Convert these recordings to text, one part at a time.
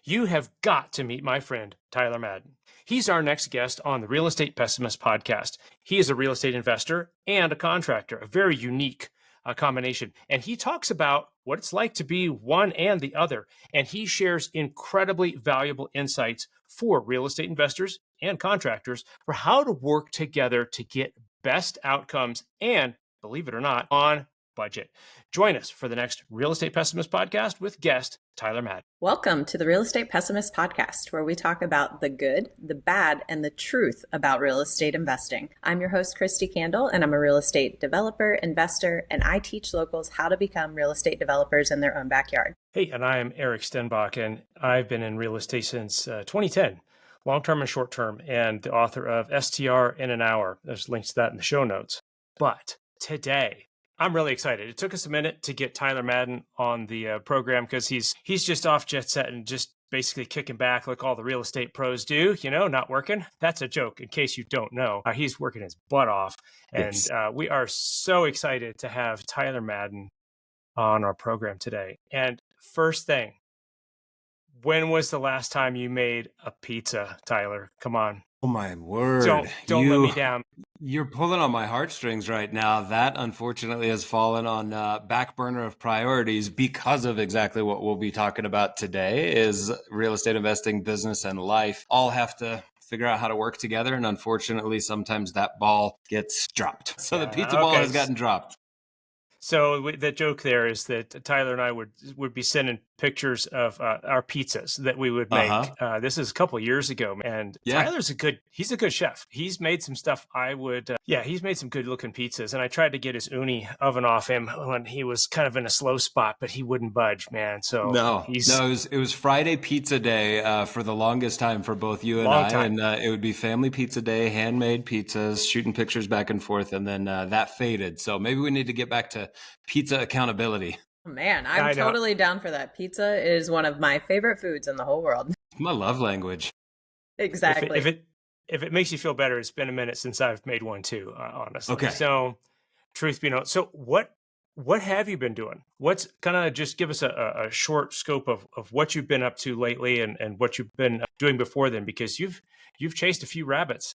You have got to meet my friend, Tyler Madden. He's our next guest on the Real Estate Pessimist podcast. He is a real estate investor and a contractor, a very unique combination. And he talks about what it's like to be one and the other. And he shares incredibly valuable insights for real estate investors and contractors for how to work together to get best outcomes and, believe it or not, on budget. Join us for the next Real Estate Pessimist podcast with guest Tyler Madden. Welcome to the Real Estate Pessimist podcast, where we talk about the good, the bad, and the truth about real estate investing. I'm your host, Christy Candle, and I'm a real estate developer, investor, and I teach locals how to become real estate developers in their own backyard. Hey, and I am Eric Stenbach, and I've been in real estate since 2010, long-term and short-term, and the author of STR in an Hour. There's links to that in the show notes. But today, I'm really excited. It took us a minute to get Tyler Madden on the program because he's just off jet set and just basically kicking back like all the real estate pros do, not working. That's a joke in case you don't know. He's working his butt off. And we are so excited to have Tyler Madden on our program today. And first thing, when was the last time you made a pizza, Tyler? Come on. Oh my word. Don't let me down. You're pulling on my heartstrings right now. That unfortunately has fallen on back burner of priorities because of exactly what we'll be talking about today is real estate investing, business, and life all have to figure out how to work together. And unfortunately, sometimes that ball gets dropped. So the pizza ball has gotten dropped. So the joke there is that Tyler and I would be sending pictures of our pizzas that we would make. This is a couple of years ago, and Tyler's he's a good chef. He's made some stuff he's made some good looking pizzas. And I tried to get his uni oven off him when he was kind of in a slow spot, but he wouldn't budge, man. So it was Friday pizza day for the longest time for both you and I. And it would be family pizza day, handmade pizzas, shooting pictures back and forth. And then that faded. So maybe we need to get back to pizza accountability. Man, I'm totally down for that. Pizza is one of my favorite foods in the whole world. It's my love language. Exactly. If it makes you feel better, it's been a minute since I've made one too, honestly. Okay. So, truth be known, so what have you been doing? What's kind of just give us a short scope of what you've been up to lately and what you've been doing before then, because you've chased a few rabbits.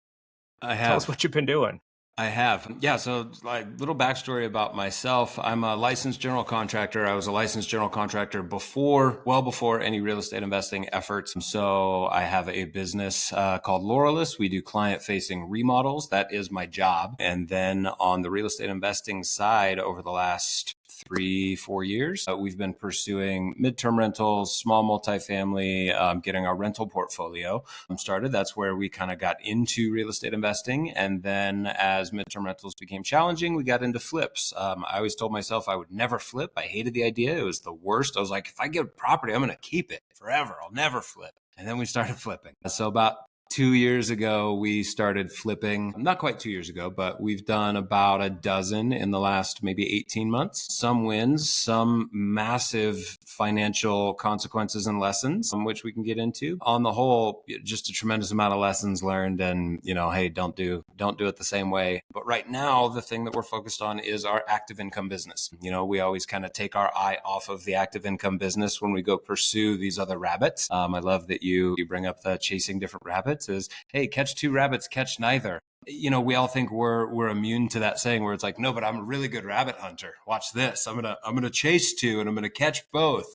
I have. Tell us what you've been doing. I have. Yeah. So little backstory about myself. I'm a licensed general contractor. I was a licensed general contractor well before any real estate investing efforts. So I have a business called Relentless. We do client facing remodels. That is my job. And then on the real estate investing side over the last 3-4 years, we've been pursuing midterm rentals, small multifamily, getting our rental portfolio started. That's where we kind of got into real estate investing. And then as midterm rentals became challenging, we got into flips. I always told myself I would never flip. I hated the idea. It was the worst. I was like, if I get a property, I'm going to keep it forever. I'll never flip. And then we started flipping. So about 2 years ago, we started flipping. Not quite 2 years ago, but we've done about a dozen in the last maybe 18 months. Some wins, some massive financial consequences and lessons, some which we can get into. On the whole, just a tremendous amount of lessons learned and, hey, don't do it the same way. But right now, the thing that we're focused on is our active income business. We always kind of take our eye off of the active income business when we go pursue these other rabbits. I love that you bring up the chasing different rabbits. Is, hey, catch two rabbits, catch neither. We all think we're immune to that saying where it's like, no, but I'm a really good rabbit hunter. Watch this. I'm gonna chase two and I'm gonna catch both.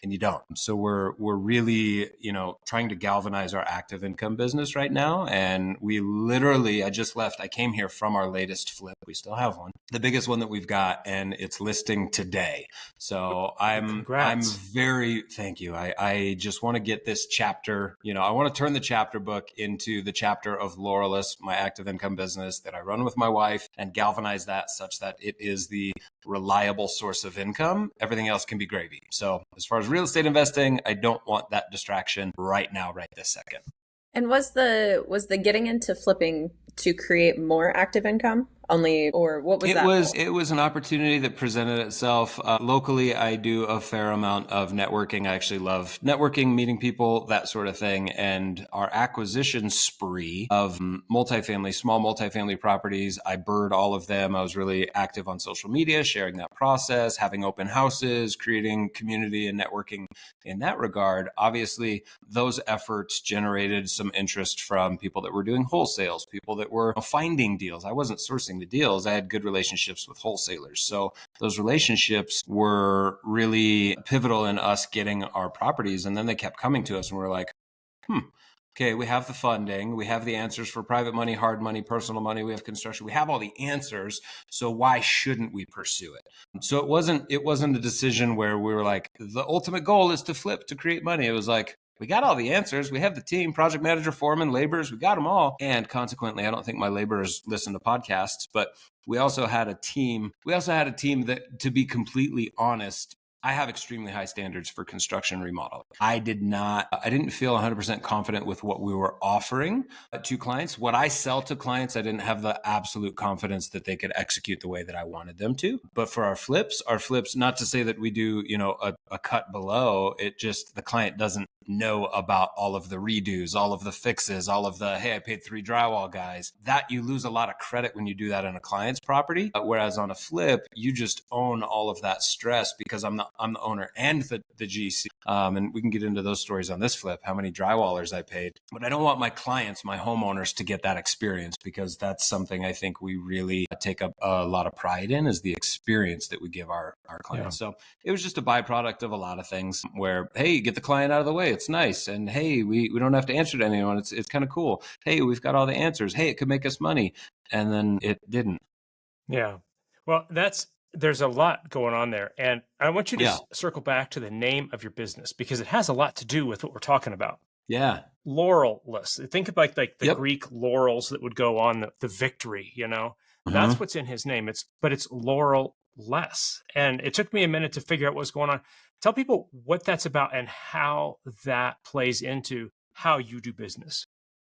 And you don't. So we're really, trying to galvanize our active income business right now. And I just left. I came here from our latest flip. We still have one, the biggest one that we've got, and it's listing today. So I'm very, thank you. I just want to get this chapter, I want to turn the chapter book into the chapter of Relentless, my active income business that I run with my wife, and galvanize that such that it is the reliable source of income. Everything else can be gravy. So as far as real estate investing, I don't want that distraction right now, right this second. And was the getting into flipping to create more active income only, or what was that? It was an opportunity that presented itself. Locally, I do a fair amount of networking. I actually love networking, meeting people, that sort of thing. And our acquisition spree of small multifamily properties, I bird all of them. I was really active on social media, sharing that process, having open houses, creating community and networking in that regard. Obviously, those efforts generated some interest from people that were doing wholesales, people that were finding deals. I wasn't sourcing the deals. I had good relationships with wholesalers. So those relationships were really pivotal in us getting our properties. And then they kept coming to us and we're like, okay, we have the funding. We have the answers for private money, hard money, personal money. We have construction. We have all the answers. So why shouldn't we pursue it? So it wasn't a decision where we were like, the ultimate goal is to flip, to create money. It was like, we got all the answers. We have the team, project manager, foreman, laborers. We got them all. And consequently, I don't think my laborers listen to podcasts, but we also had a team. We also had a team that, to be completely honest, I have extremely high standards for construction remodel. I didn't feel 100% confident with what we were offering to clients. What I sell to clients, I didn't have the absolute confidence that they could execute the way that I wanted them to. But for our flips, not to say that we do, a cut below, it just, the client doesn't know about all of the redos, all of the fixes, all of the, hey, I paid 3 drywall guys. That you lose a lot of credit when you do that on a client's property. Whereas on a flip, you just own all of that stress because I'm the owner and the GC. And we can get into those stories on this flip, how many drywallers I paid. But I don't want my clients, my homeowners, to get that experience, because that's something I think we really take a lot of pride in, is the experience that we give our clients. Yeah. So it was just a byproduct of a lot of things where, hey, get the client out of the way. It's nice. And hey, we don't have to answer to anyone. It's kind of cool. Hey, we've got all the answers. Hey, it could make us money. And then it didn't. Yeah. Well, there's a lot going on there. And I want you to circle back to the name of your business, because it has a lot to do with what we're talking about. Yeah. Laurelless. Think of like the Greek laurels that would go on the victory, That's what's in his name. It's laurelless. And it took me a minute to figure out what's going on. Tell people what that's about and how that plays into how you do business.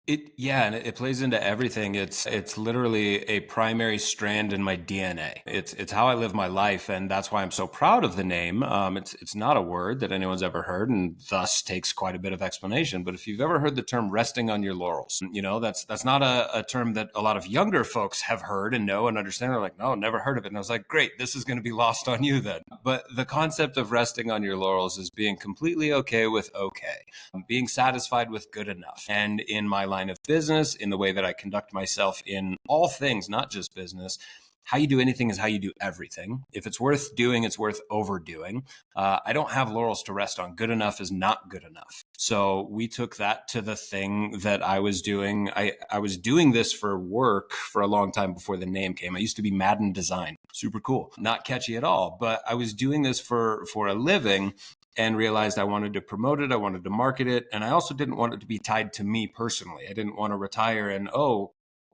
And it plays into everything. It's literally a primary strand in my DNA. It's how I live my life, and that's why I'm so proud of the name. It's not a word that anyone's ever heard, and thus takes quite a bit of explanation. But if you've ever heard the term resting on your laurels, that's not a term that a lot of younger folks have heard and know and understand. They're like, no, never heard of it. And I was like, great, this is going to be lost on you then. But the concept of resting on your laurels is being completely okay with okay, being satisfied with good enough. And in my line of business, in the way that I conduct myself in all things, not just business, how you do anything is how you do everything. If it's worth doing, it's worth overdoing. I don't have laurels to rest on. Good enough is not good enough. So we took that to the thing that I was doing. I was doing this for work for a long time before the name came. I used to be Madden design. Super cool. Not catchy at all, but I was doing this for a living, and realized I wanted to promote it. I wanted to market it. And I also didn't want it to be tied to me personally. I didn't want to retire and,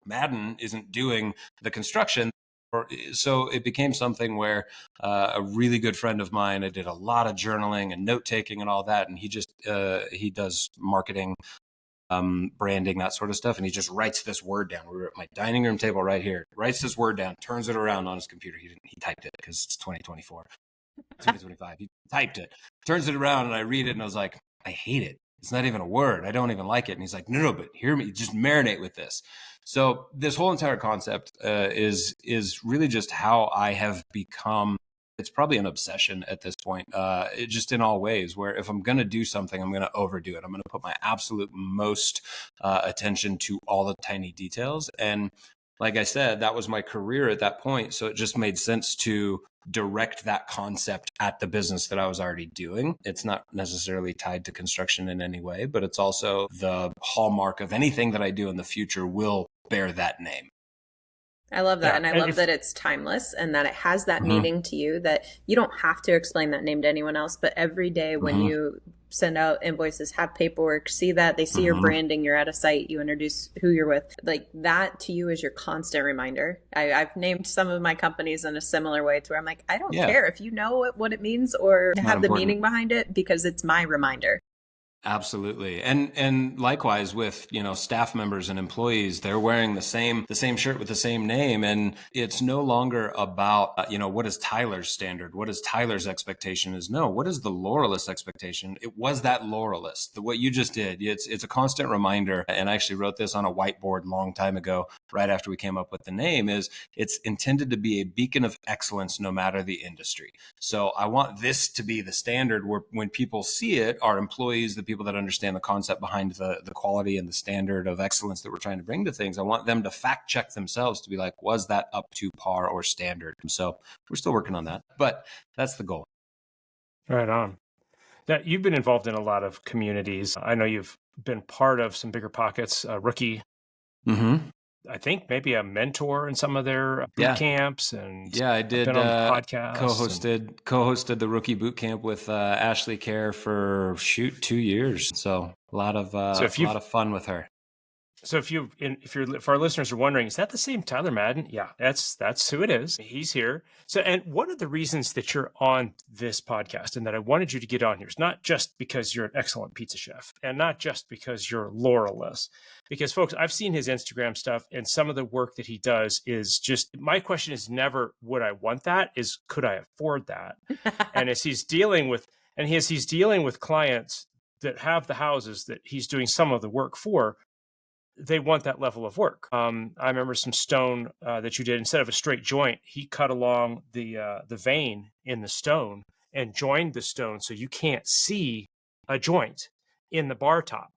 Madden isn't doing the construction. So it became something where a really good friend of mine, I did a lot of journaling and note taking and all that. And he does marketing, branding, that sort of stuff. And he just writes this word down. We were at my dining room table right here, writes this word down, turns it around on his computer. He typed it because it's 2024. 2025. He typed it, turns it around, and I read it, and I was like, I hate it. It's not even a word. I don't even like it. And he's like, no, but hear me. Just marinate with this. So this whole entire concept is really just how I have become. It's probably an obsession at this point, just in all ways, where if I'm going to do something, I'm going to overdo it. I'm going to put my absolute most attention to all the tiny details. And like I said, that was my career at that point. So it just made sense to direct that concept at the business that I was already doing. It's not necessarily tied to construction in any way, but it's also the hallmark of anything that I do in the future will bear that name. I love that. Yeah. And I love that it's timeless and that it has that meaning to you, that you don't have to explain that name to anyone else. But every day when you send out invoices, have paperwork, see that, they see your branding, you're at a site, you introduce who you're with, like that to you is your constant reminder. I've named some of my companies in a similar way to where I'm like, I don't care if you know what it means or have the meaning behind it, because it's my reminder. Absolutely. And likewise with, staff members and employees, they're wearing the same shirt with the same name. And it's no longer about, what is Tyler's standard? What is Tyler's expectation is? No, what is the Laurelist expectation? It was that Laurelist, what you just did. It's a constant reminder. And I actually wrote this on a whiteboard long time ago, right after we came up with the name, is it's intended to be a beacon of excellence, no matter the industry. So I want this to be the standard where when people see it, our employees, the people that understand the concept behind the quality and the standard of excellence that we're trying to bring to things, I want them to fact check themselves to be like, was that up to par or standard? So we're still working on that, but that's the goal. Right on. Now, you've been involved in a lot of communities. I know you've been part of some bigger pockets, rookie. Mm-hmm. I think maybe a mentor in some of their boot camps, and I did. Been on the podcast, co-hosted the rookie boot camp with Ashley Kerr for 2 years. So a lot of fun with her. So if our listeners are wondering, is that the same Tyler Madden? Yeah, that's who it is. He's here. So, and one of the reasons that you're on this podcast and that I wanted you to get on here is not just because you're an excellent pizza chef and not just because you're Laureless, because folks, I've seen his Instagram stuff and some of the work that he does is just, my question is never, would I want that? Is, could I afford that? And as he's dealing with clients that have the houses that he's doing some of the work for, they want that level of work. I remember some stone that you did. Instead of a straight joint, he cut along the vein in the stone and joined the stone so you can't see a joint in the bar top.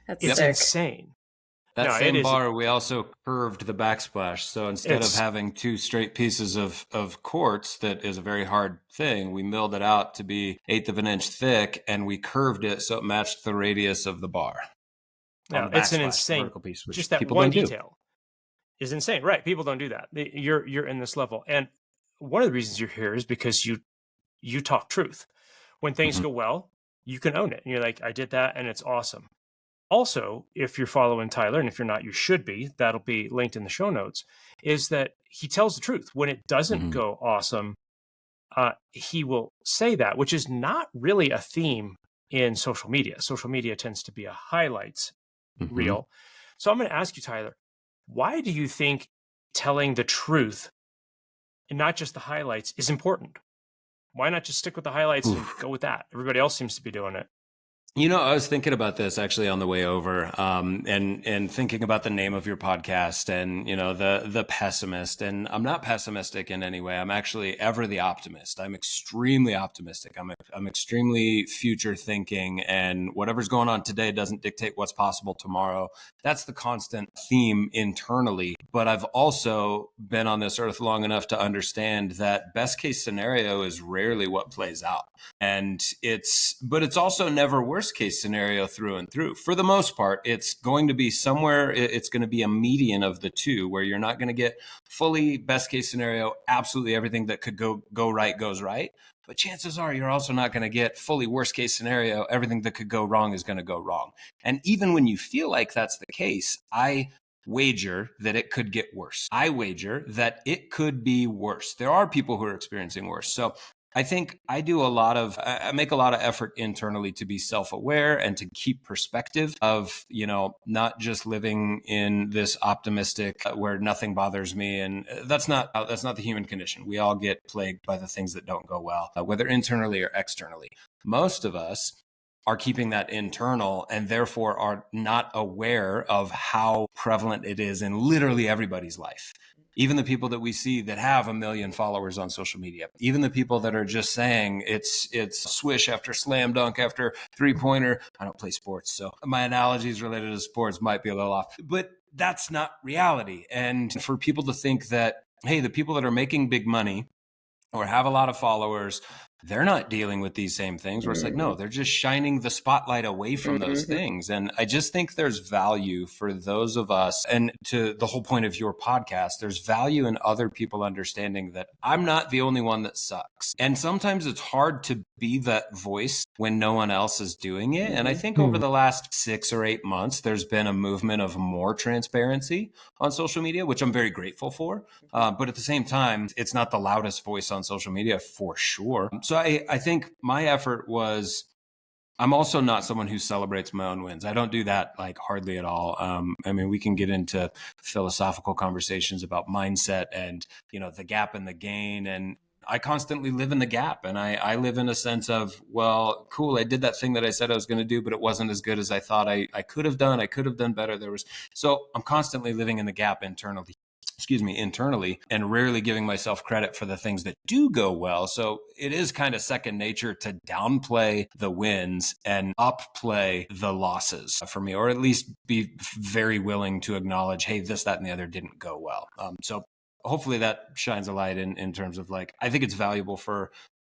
It's insane. That same bar, we also curved the backsplash. So instead of having 2 straight pieces of quartz, that is a very hard thing, we milled it out to be 1/8 of an inch thick, and we curved it so it matched the radius of the bar. Now, it's an insane piece, just that one detail is insane, right? People don't do that. You're in this level. And one of the reasons you're here is because you talk truth. When things go well, you can own it. And you're like, I did that and it's awesome. Also, if you're following Tyler, and if you're not, you should be, that'll be linked in the show notes, is that he tells the truth. When it doesn't go awesome, he will say that, which is not really a theme in social media. Social media tends to be a highlights reel. So I'm going to ask you, Tyler, why do you think telling the truth and not just the highlights is important? Why not just stick with the highlights and go with that? Everybody else seems to be doing it. I was thinking about this actually on the way over, and thinking about the name of your podcast and, the pessimist. And I'm not pessimistic in any way. I'm actually ever the optimist. I'm extremely optimistic. I'm extremely future thinking, and whatever's going on today doesn't dictate what's possible tomorrow. That's the constant theme internally. But I've also been on this earth long enough to understand that best case scenario is rarely what plays out. And it's also never worst case scenario through and through. For the most part, it's going to be somewhere, it's going to be a median of the two, where you're not going to get fully best case scenario, absolutely everything that could go right goes right. But chances are you're also not going to get fully worst case scenario, everything that could go wrong is going to go wrong. And even when you feel like that's the case, I wager that it could get worse. I wager that it could be worse. There are people who are experiencing worse. So I think I make a lot of effort internally to be self-aware and to keep perspective of, not just living in this optimistic where nothing bothers me. And that's not the human condition. We all get plagued by the things that don't go well, whether internally or externally. Most of us are keeping that internal and therefore are not aware of how prevalent it is in literally everybody's life. Even the people that we see that have 1 million followers on social media, even the people that are just saying it's swish after slam dunk after 3-pointer. I don't play sports, so my analogies related to sports might be a little off, but that's not reality. And for people to think that, hey, the people that are making big money or have a lot of followers, they're not dealing with these same things, where it's like, no, they're just shining the spotlight away from those things. And I just think there's value for those of us, and to the whole point of your podcast, there's value in other people understanding that I'm not the only one that sucks. And sometimes it's hard to be that voice when no one else is doing it. And I think over the last 6 or 8 months, there's been a movement of more transparency on social media, which I'm very grateful for. But at the same time, it's not the loudest voice on social media for sure. So I think my effort was I'm also not someone who celebrates my own wins. I don't do that like hardly at all. I mean, we can get into philosophical conversations about mindset and, the gap and the gain. And I constantly live in the gap, and I live in a sense of, well, cool. I did that thing that I said I was going to do, but it wasn't as good as I thought I could have done. I could have done better. So I'm constantly living in the gap internally, and rarely giving myself credit for the things that do go well. So it is kind of second nature to downplay the wins and upplay the losses for me, or at least be very willing to acknowledge, hey, this, that, and the other didn't go well. So hopefully that shines a light in terms of like, I think it's valuable for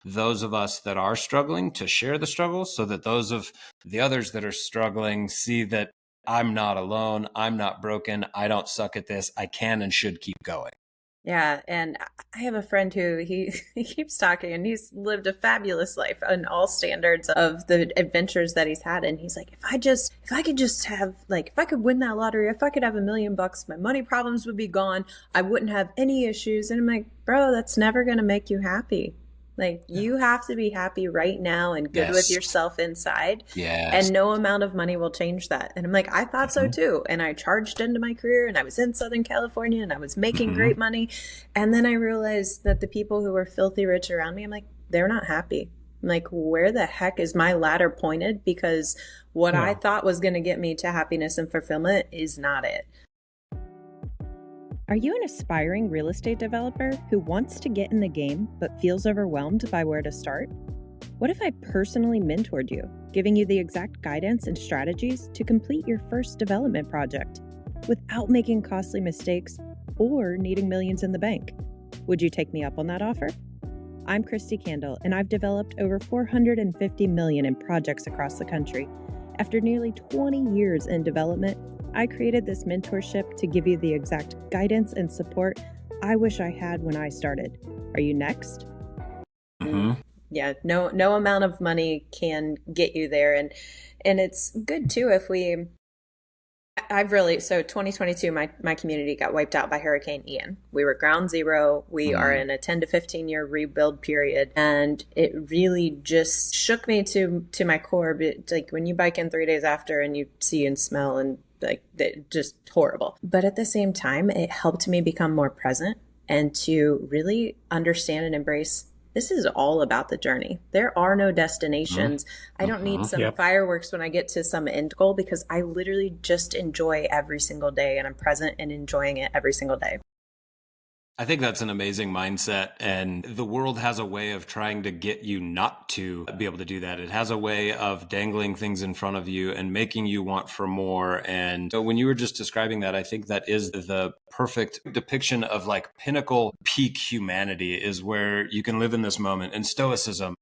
those of us that are struggling to share the struggles, so that those of the others that are struggling see that I'm not alone. I'm not broken. I don't suck at this. I can and should keep going. Yeah, and I have a friend who he keeps talking, and he's lived a fabulous life on all standards of the adventures that he's had. And he's like, if I could just have, like, if I could win that lottery, if I could have $1 million, my money problems would be gone. I wouldn't have any issues. And I'm like, bro, that's never going to make you happy. Like, you have to be happy right now and good with yourself inside. Yes. And no amount of money will change that. And I'm like, I thought so too. And I charged into my career, and I was in Southern California, and I was making great money. And then I realized that the people who were filthy rich around me, I'm like, they're not happy. I'm like, where the heck is my ladder pointed? Because what I thought was going to get me to happiness and fulfillment is not it. Are you an aspiring real estate developer who wants to get in the game but feels overwhelmed by where to start? What if I personally mentored you, giving you the exact guidance and strategies to complete your first development project without making costly mistakes or needing millions in the bank? Would you take me up on that offer? I'm Christy Candle, and I've developed over $450 million in projects across the country. After nearly 20 years in development, I created this mentorship to give you the exact guidance and support I wish I had when I started. Are you next? Yeah, no amount of money can get you there. And it's good too if so 2022, my community got wiped out by Hurricane Ian. We were ground zero. We are in a 10 to 15 year rebuild period. And it really just shook me to my core. But like, when you bike in 3 days after and you see and smell, and like, just horrible. But at the same time, it helped me become more present and to really understand and embrace, this is all about the journey. There are no destinations. I don't need some fireworks when I get to some end goal, because I literally just enjoy every single day, and I'm present and enjoying it every single day. I think that's an amazing mindset, and the world has a way of trying to get you not to be able to do that. It has a way of dangling things in front of you and making you want for more. And so when you were just describing that, I think that is the perfect depiction of like pinnacle peak humanity, is where you can live in this moment. And stoicism,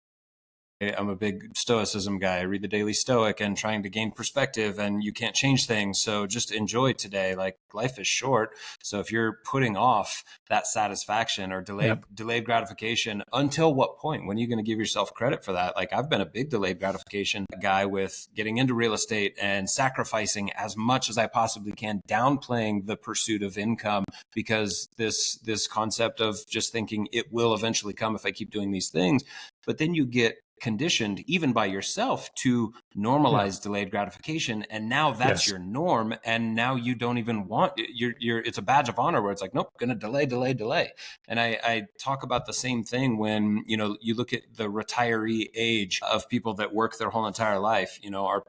I'm a big stoicism guy. I read the Daily Stoic and trying to gain perspective, and you can't change things. So just enjoy today. Like, life is short. So if you're putting off that satisfaction or delayed gratification, until what point? When are you going to give yourself credit for that? Like, I've been a big delayed gratification guy with getting into real estate and sacrificing as much as I possibly can, downplaying the pursuit of income, because this concept of just thinking it will eventually come if I keep doing these things. But then you get conditioned even by yourself to normalize delayed gratification, and now that's your norm, and now you don't even want you're it's a badge of honor where it's like, nope, gonna delay. And I talk about the same thing when you look at the retiree age of people that work their whole entire life,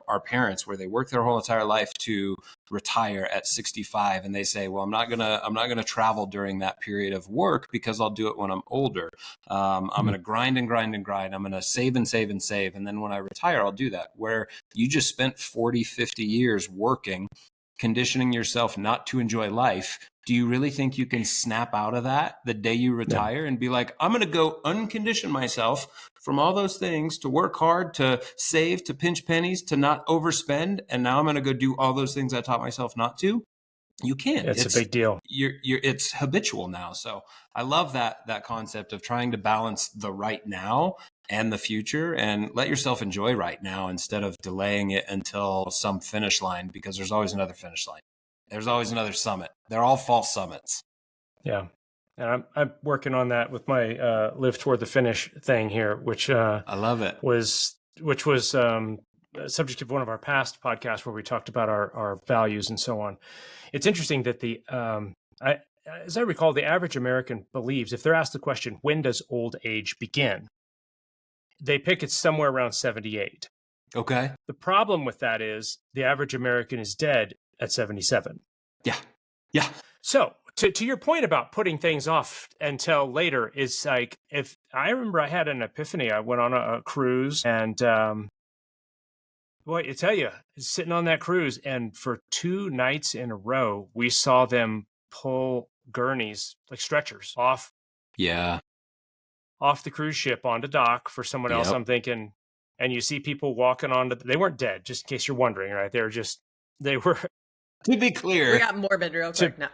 our parents, where they work their whole entire life to retire at 65, and they say, well, I'm not gonna travel during that period of work because I'll do it when I'm older. I'm gonna grind. I'm gonna save and save and save, and then when I retire, I'll do that. Where you just spent 40-50 years working, conditioning yourself not to enjoy life. Do you really think you can snap out of that the day you retire and be like, I'm going to go uncondition myself from all those things, to work hard, to save, to pinch pennies, to not overspend, and now I'm going to go do all those things I taught myself not to? You can't. It's a big deal. It's habitual now. So I love that concept of trying to balance the right now and the future, and let yourself enjoy right now instead of delaying it until some finish line, because there's always another finish line. There's always another summit. They're all false summits. Yeah. And I'm working on that with my live toward the finish thing here, which I love it. which was subject of one of our past podcasts where we talked about our values and so on. It's interesting that as I recall, the average American believes if they're asked the question, when does old age begin? They pick it somewhere around 78. Okay. The problem with that is the average American is dead at 77. Yeah. Yeah. So to your point about putting things off until later is like, if I remember I had an epiphany, I went on a cruise and, boy, I tell you, sitting on that cruise and for 2 nights in a row, we saw them pull gurneys, like stretchers off the cruise ship onto dock for someone else. I'm thinking, and you see people walking they weren't dead, just in case you're wondering, right? They were. To be clear. We got morbid real quick now.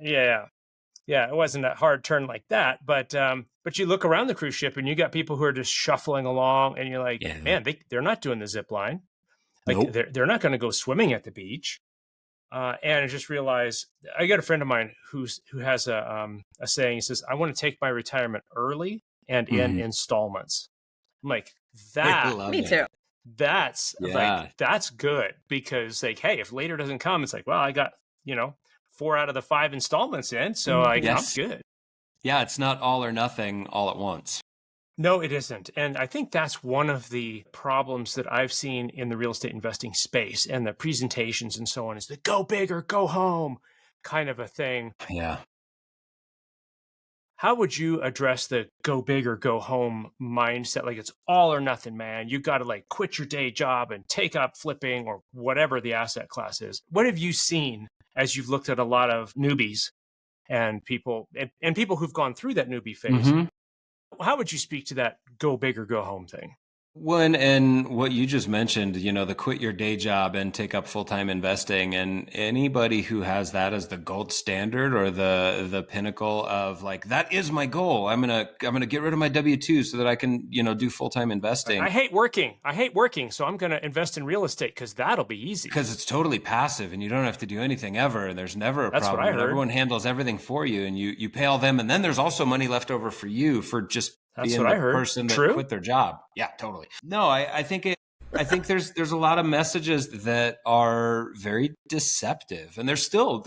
Yeah. Yeah. It wasn't a hard turn like that, but you look around the cruise ship and you got people who are just shuffling along and you're like, man, they're not doing the zip line. Like nope. They're not going to go swimming at the beach. And I just realized I got a friend of mine who has a saying. He says, I want to take my retirement early and in installments. I'm like, me too. That's that's good because like, hey, if later doesn't come, it's like, well, I got, 4 out of the 5 installments in. So I'm good. Yeah. It's not all or nothing all at once. No, it isn't. And I think that's one of the problems that I've seen in the real estate investing space and the presentations and so on is the go big or go home kind of a thing. Yeah. How would you address the go big or go home mindset? Like it's all or nothing, man. You got to like quit your day job and take up flipping or whatever the asset class is. What have you seen as you've looked at a lot of newbies and people who've gone through that newbie phase? Mm-hmm. How would you speak to that go big or go home thing? And what you just mentioned, the quit your day job and take up full-time investing, and anybody who has that as the gold standard or the pinnacle of like, that is my goal. I'm going to get rid of my W-2 so that I can, do full-time investing. I hate working. So I'm going to invest in real estate because that'll be easy. Because it's totally passive and you don't have to do anything ever. And there's never a problem. What I heard. Everyone handles everything for you and you pay all them. And then there's also money left over for you for just being the person that quit their job. Yeah, totally. No, I think there's a lot of messages that are very deceptive, and there's still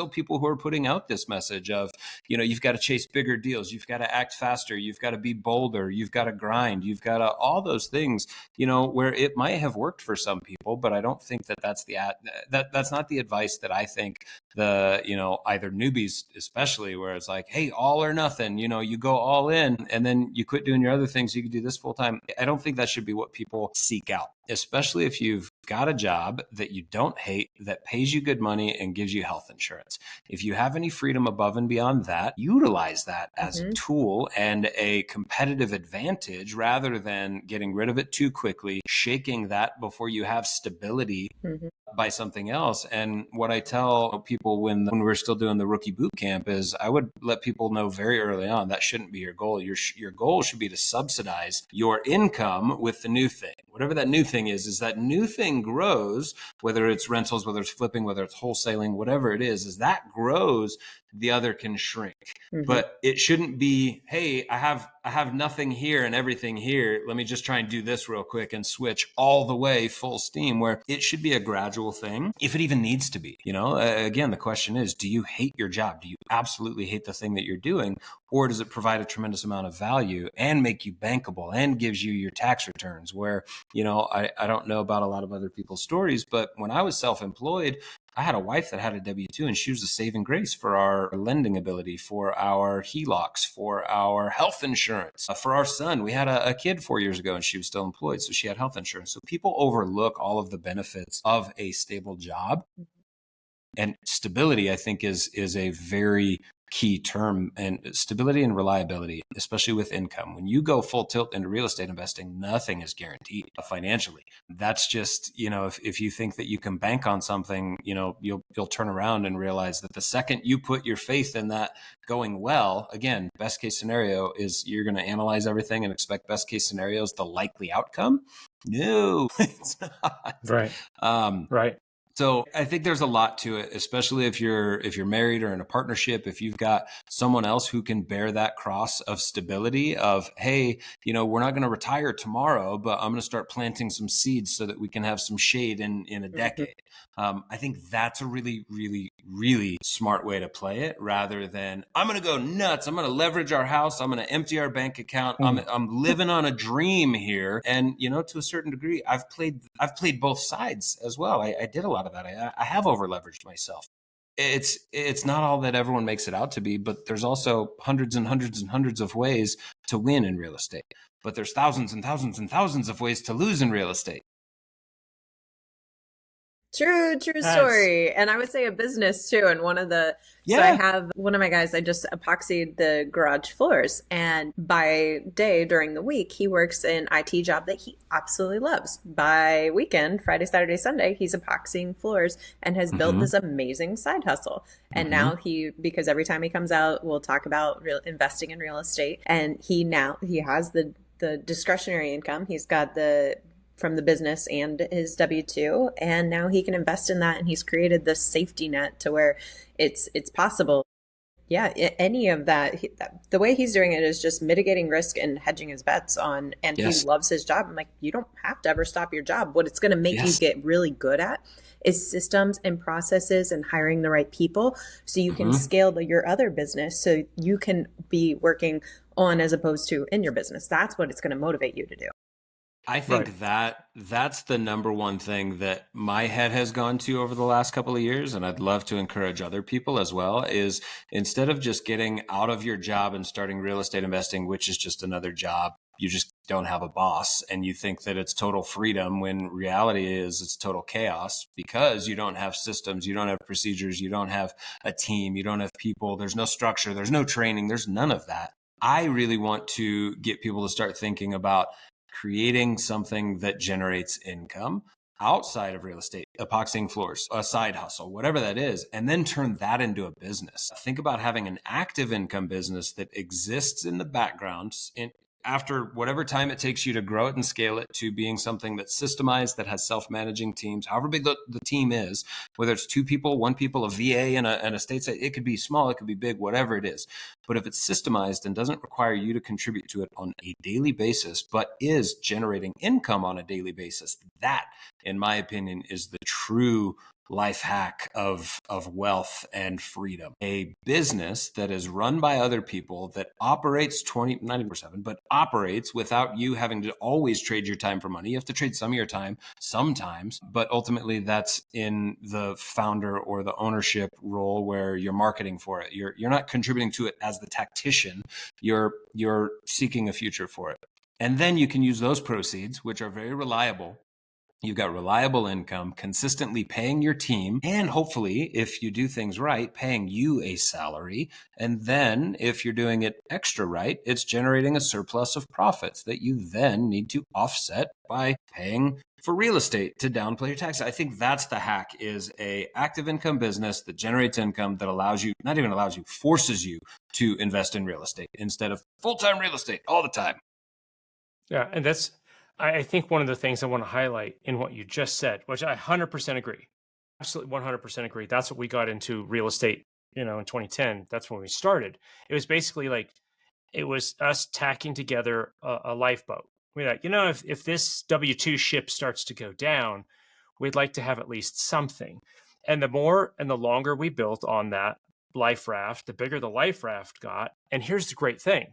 people who are putting out this message of, you've got to chase bigger deals, you've got to act faster, you've got to be bolder, you've got to grind, you've got to all those things, where it might have worked for some people, but I don't think that's not the advice that I think either newbies especially, where it's like, hey, all or nothing, you go all in and then you quit doing your other things. You can do this full time. I don't think that should be what people seek out, especially if you've got a job that you don't hate, that pays you good money and gives you health insurance. If you have any freedom above and beyond that, utilize that as a tool and a competitive advantage rather than getting rid of it too quickly, shaking that before you have stability by something else. And what I tell people when we're still doing the rookie boot camp is I would let people know very early on that shouldn't be your goal. Your goal should be to subsidize your income with the new thing. Whatever that new thing is that new thing grows, whether it's rentals, whether it's flipping, whether it's wholesaling, whatever it is that grows, the other can shrink. But it shouldn't be, hey, I have nothing here and everything here. Let me just try and do this real quick and switch all the way full steam, where it should be a gradual thing, if it even needs to be. Again, the question is, do you hate your job? Do you absolutely hate the thing that you're doing? Or does it provide a tremendous amount of value and make you bankable and gives you your tax returns? Where, I don't know about a lot of other people's stories, but when I was self-employed, I had a wife that had a W-2 and she was the saving grace for our lending ability, for our HELOCs, for our health insurance, for our son. We had a kid 4 years ago and she was still employed, so she had health insurance. So people overlook all of the benefits of a stable job. And stability, I think, is a very key term, and stability and reliability, especially with income. When you go full tilt into real estate investing, nothing is guaranteed financially. That's just, if you think that you can bank on something, you'll turn around and realize that the second you put your faith in that going well, again, best case scenario is you're going to analyze everything and expect best case scenarios, the likely outcome. No, it's not. Right. Right. So I think there's a lot to it, especially if you're married or in a partnership, if you've got someone else who can bear that cross of stability of, hey, we're not going to retire tomorrow, but I'm going to start planting some seeds so that we can have some shade in a decade. I think that's a really, really, really smart way to play it, rather than I'm going to go nuts. I'm going to leverage our house. I'm going to empty our bank account. I'm living on a dream here. And, to a certain degree, I've played both sides as well. I did a lot of that. I have over leveraged myself. It's not all that everyone makes it out to be, but there's also hundreds and hundreds and hundreds of ways to win in real estate. But there's thousands and thousands and thousands of ways to lose in real estate. True story. And I would say a business too. And so I have one of my guys, I just epoxied the garage floors. And by day during the week, he works an IT job that he absolutely loves. By weekend, Friday, Saturday, Sunday, he's epoxying floors and has built this amazing side hustle. And now because every time he comes out, we'll talk about investing in real estate. And he has the discretionary income. He's got from the business and his W-2. And now he can invest in that. And he's created this safety net to where it's possible. Yeah. Any of that, the way he's doing it is just mitigating risk and hedging his bets on, and he loves his job. I'm like, you don't have to ever stop your job. What it's going to make you get really good at is systems and processes and hiring the right people. So you can scale your other business. So you can be working on as opposed to in your business. That's what it's going to motivate you to do. I think that's the number one thing that my head has gone to over the last couple of years, and I'd love to encourage other people as well, is instead of just getting out of your job and starting real estate investing, which is just another job, you just don't have a boss and you think that it's total freedom, when reality is it's total chaos, because you don't have systems, you don't have procedures, you don't have a team, you don't have people, there's no structure, there's no training, there's none of that. I really want to get people to start thinking about creating something that generates income outside of real estate, epoxying floors, a side hustle, whatever that is, and then turn that into a business. Think about having an active income business that exists in the background after whatever time it takes you to grow it and scale it to being something that's systemized, that has self-managing teams, however big the team is, whether it's 2 people, 1 people, a VA and a state site, it could be small, it could be big, whatever it is. But if it's systemized and doesn't require you to contribute to it on a daily basis, but is generating income on a daily basis, that, in my opinion, is the true life hack of wealth and freedom. A business that is run by other people, that operates 24/7, but operates without you having to always trade your time for money. You have to trade some of your time sometimes, but ultimately that's in the founder or the ownership role where you're marketing for it. You're not contributing to it as the tactician. You're seeking a future for it. And then you can use those proceeds, which are very reliable. You've got reliable income, consistently paying your team, and hopefully, if you do things right, paying you a salary. And then if you're doing it extra right, it's generating a surplus of profits that you then need to offset by paying for real estate to downplay your taxes. I think that's the hack, is a active income business that generates income that allows you, not even allows you, forces you to invest in real estate instead of full-time real estate all the time. Yeah. And I think one of the things I want to highlight in what you just said, which I 100% agree, absolutely 100% agree. That's what we got into real estate, in 2010. That's when we started. It was basically like, it was us tacking together a lifeboat. We're like, if this W-2 ship starts to go down, we'd like to have at least something. And the more and the longer we built on that life raft, the bigger the life raft got. And here's the great thing,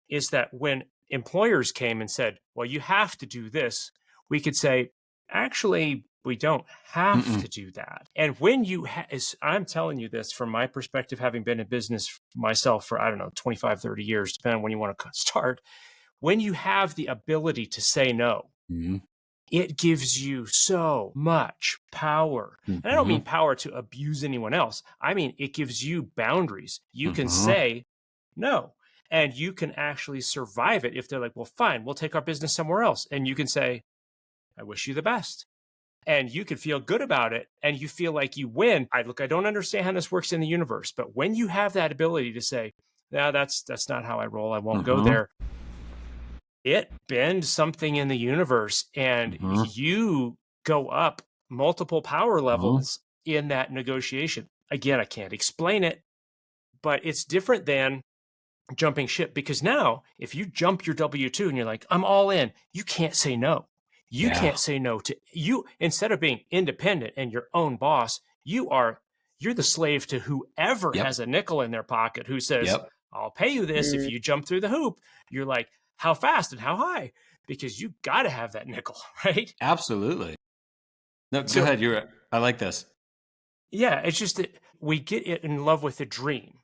is that when employers came and said, well, you have to do this, we could say, actually, we don't have to do that. And when I'm telling you this from my perspective, having been in business myself for, 25, 30 years, depending on when you want to start, when you have the ability to say no, it gives you so much power. And I don't mean power to abuse anyone else. I mean, it gives you boundaries. You can say no. And you can actually survive it if they're like, well, fine, we'll take our business somewhere else. And you can say, I wish you the best. And you can feel good about it. And you feel like you win. I don't understand how this works in the universe. But when you have that ability to say, no, that's not how I roll, I won't go there, it bends something in the universe and you go up multiple power levels in that negotiation. Again, I can't explain it, but it's different than jumping ship, because now if you jump your W-2 and you're like, I'm all in, you can't say no. You can't say no to you. Instead of being independent and your own boss, you're the slave to whoever has a nickel in their pocket who says, I'll pay you this if you jump through the hoop. You're like, how fast and how high? Because you got to have that nickel, right? Absolutely. No, go ahead. I like this. Yeah, it's just that we get in love with the dream,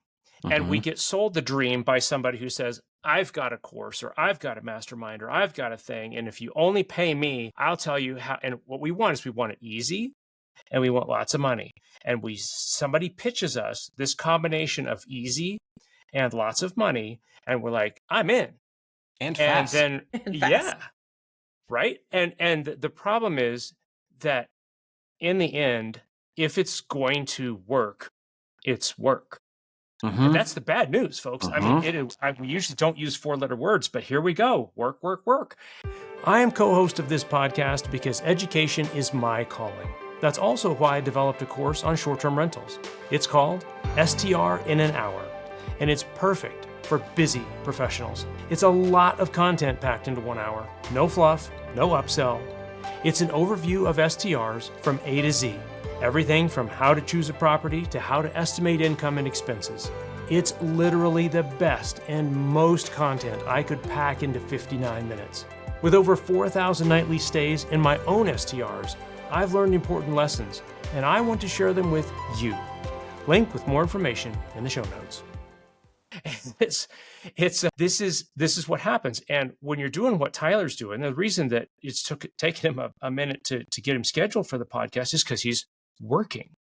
and we get sold the dream by somebody who says, I've got a course, or I've got a mastermind, or I've got a thing. And if you only pay me, I'll tell you how. And what we want is we want it easy, and we want lots of money. And somebody pitches us this combination of easy and lots of money, and we're like, I'm in. And fast. And then, right? And the problem is that in the end, if it's going to work, it's work. And that's the bad news, folks. I mean, we usually don't use 4-letter words, but here we go. Work, work, work. I am co-host of this podcast because education is my calling. That's also why I developed a course on short-term rentals. It's called STR in an Hour, and it's perfect for busy professionals. It's a lot of content packed into 1 hour. No fluff, no upsell. It's an overview of STRs from A to Z. Everything from how to choose a property to how to estimate income and expenses. It's literally the best and most content I could pack into 59 minutes. With over 4,000 nightly stays in my own STRs, I've learned important lessons, and I want to share them with you. Link with more information in the show notes. This is what happens. And when you're doing what Tyler's doing, the reason that it's taken him a minute to get him scheduled for the podcast is because he's working.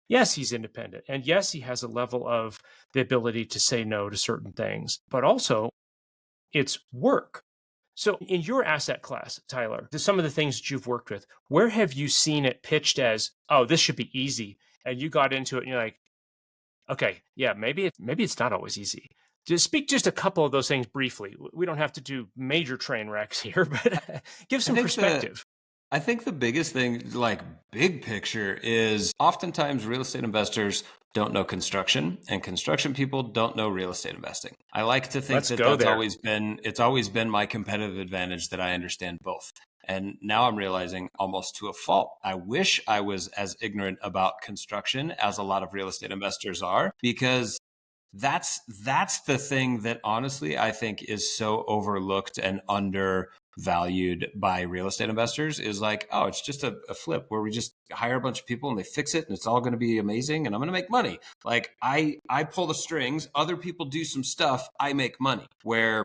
Yes, he's independent. And yes, he has a level of the ability to say no to certain things, but also it's work. So in your asset class, Tyler, some of the things that you've worked with, where have you seen it pitched as, oh, this should be easy? And you got into it and you're like, okay, yeah, maybe it's not always easy. Just speak just a couple of those things briefly. We don't have to do major train wrecks here, but give some perspective. I think the biggest thing, like big picture, is oftentimes real estate investors don't know construction, and construction people don't know real estate investing. I like to think it's always been my competitive advantage that I understand both. And now I'm realizing almost to a fault. I wish I was as ignorant about construction as a lot of real estate investors are, because that's the thing that honestly I think is so overlooked and undervalued by real estate investors, is like, oh, it's just a flip where we just hire a bunch of people and they fix it and it's all going to be amazing and I'm going to make money. Like I pull the strings, other people do some stuff, I make money. Where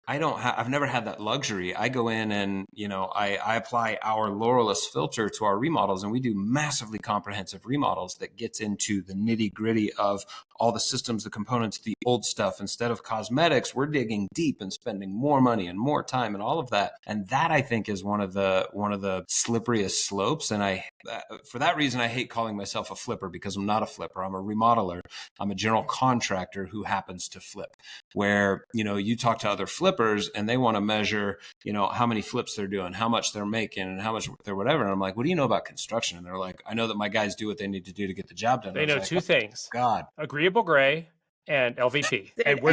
I've never had that luxury. I go in and, I apply our Laurelus filter to our remodels, and we do massively comprehensive remodels that gets into the nitty gritty of all the systems, the components, the old stuff. Instead of cosmetics, we're digging deep and spending more money and more time and all of that. And that, I think, is one of the slipperiest slopes. And for that reason, I hate calling myself a flipper, because I'm not a flipper. I'm a remodeler. I'm a general contractor who happens to flip. Where, you talk to other flippers and they want to measure, how many flips they're doing, how much they're making, and how much they're whatever. And I'm like, what do you know about construction? And they're like, I know that my guys do what they need to do to get the job done. They know two things. God. Agreeable gray and LVP. Dude, and we're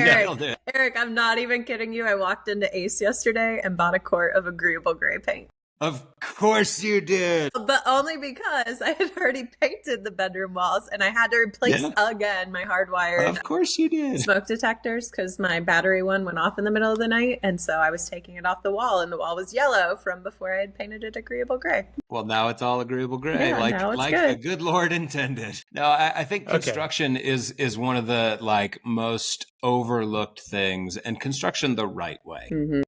Eric, I'm not even kidding you. I walked into Ace yesterday and bought a quart of agreeable gray paint. Of course you did. But only because I had already painted the bedroom walls and I had to replace again my hardwired of course you did. Smoke detectors, because my battery one went off in the middle of the night. And so I was taking it off the wall, and the wall was yellow from before I had painted it agreeable gray. Well, now it's all agreeable gray, yeah, like the good Lord intended. No, I think construction is one of the most overlooked things, and construction the right way. Mm-hmm.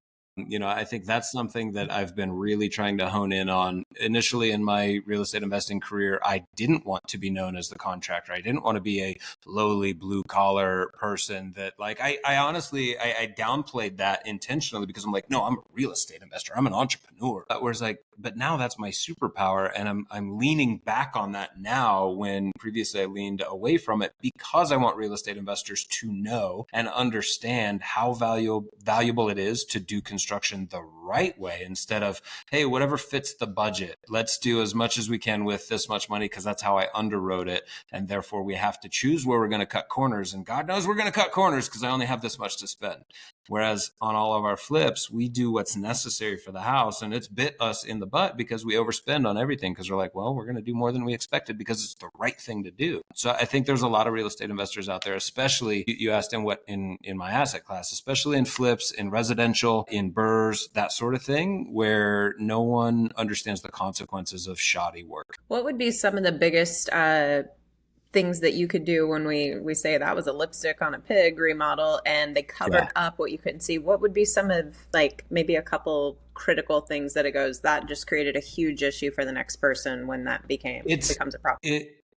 I think that's something that I've been really trying to hone in on. Initially in my real estate investing career, I didn't want to be known as the contractor. I didn't want to be a lowly blue collar person that I honestly downplayed that intentionally, because I'm like, no, I'm a real estate investor. I'm an entrepreneur. Whereas but now that's my superpower. And I'm leaning back on that now, when previously I leaned away from it, because I want real estate investors to know and understand how valuable it is to do construction construction the right way instead of, hey, whatever fits the budget, let's do as much as we can with this much money because that's how I underwrote it. And therefore we have to choose where we're going to cut corners. And God knows we're going to cut corners because I only have this much to spend. Whereas on all of our flips, we do what's necessary for the house, and it's bit us in the butt because we overspend on everything because we're like, well, we're going to do more than we expected because it's the right thing to do. So I think there's a lot of real estate investors out there, especially you asked in what in my asset class, especially in flips, in residential, in BRRRRs, that sort of thing, where no one understands the consequences of shoddy work. What would be some of the biggest things that you could do when we say that was a lipstick on a pig remodel and they covered up what you couldn't see? What would be some of, like, maybe a couple critical things that it goes, that just created a huge issue for the next person when that becomes a problem?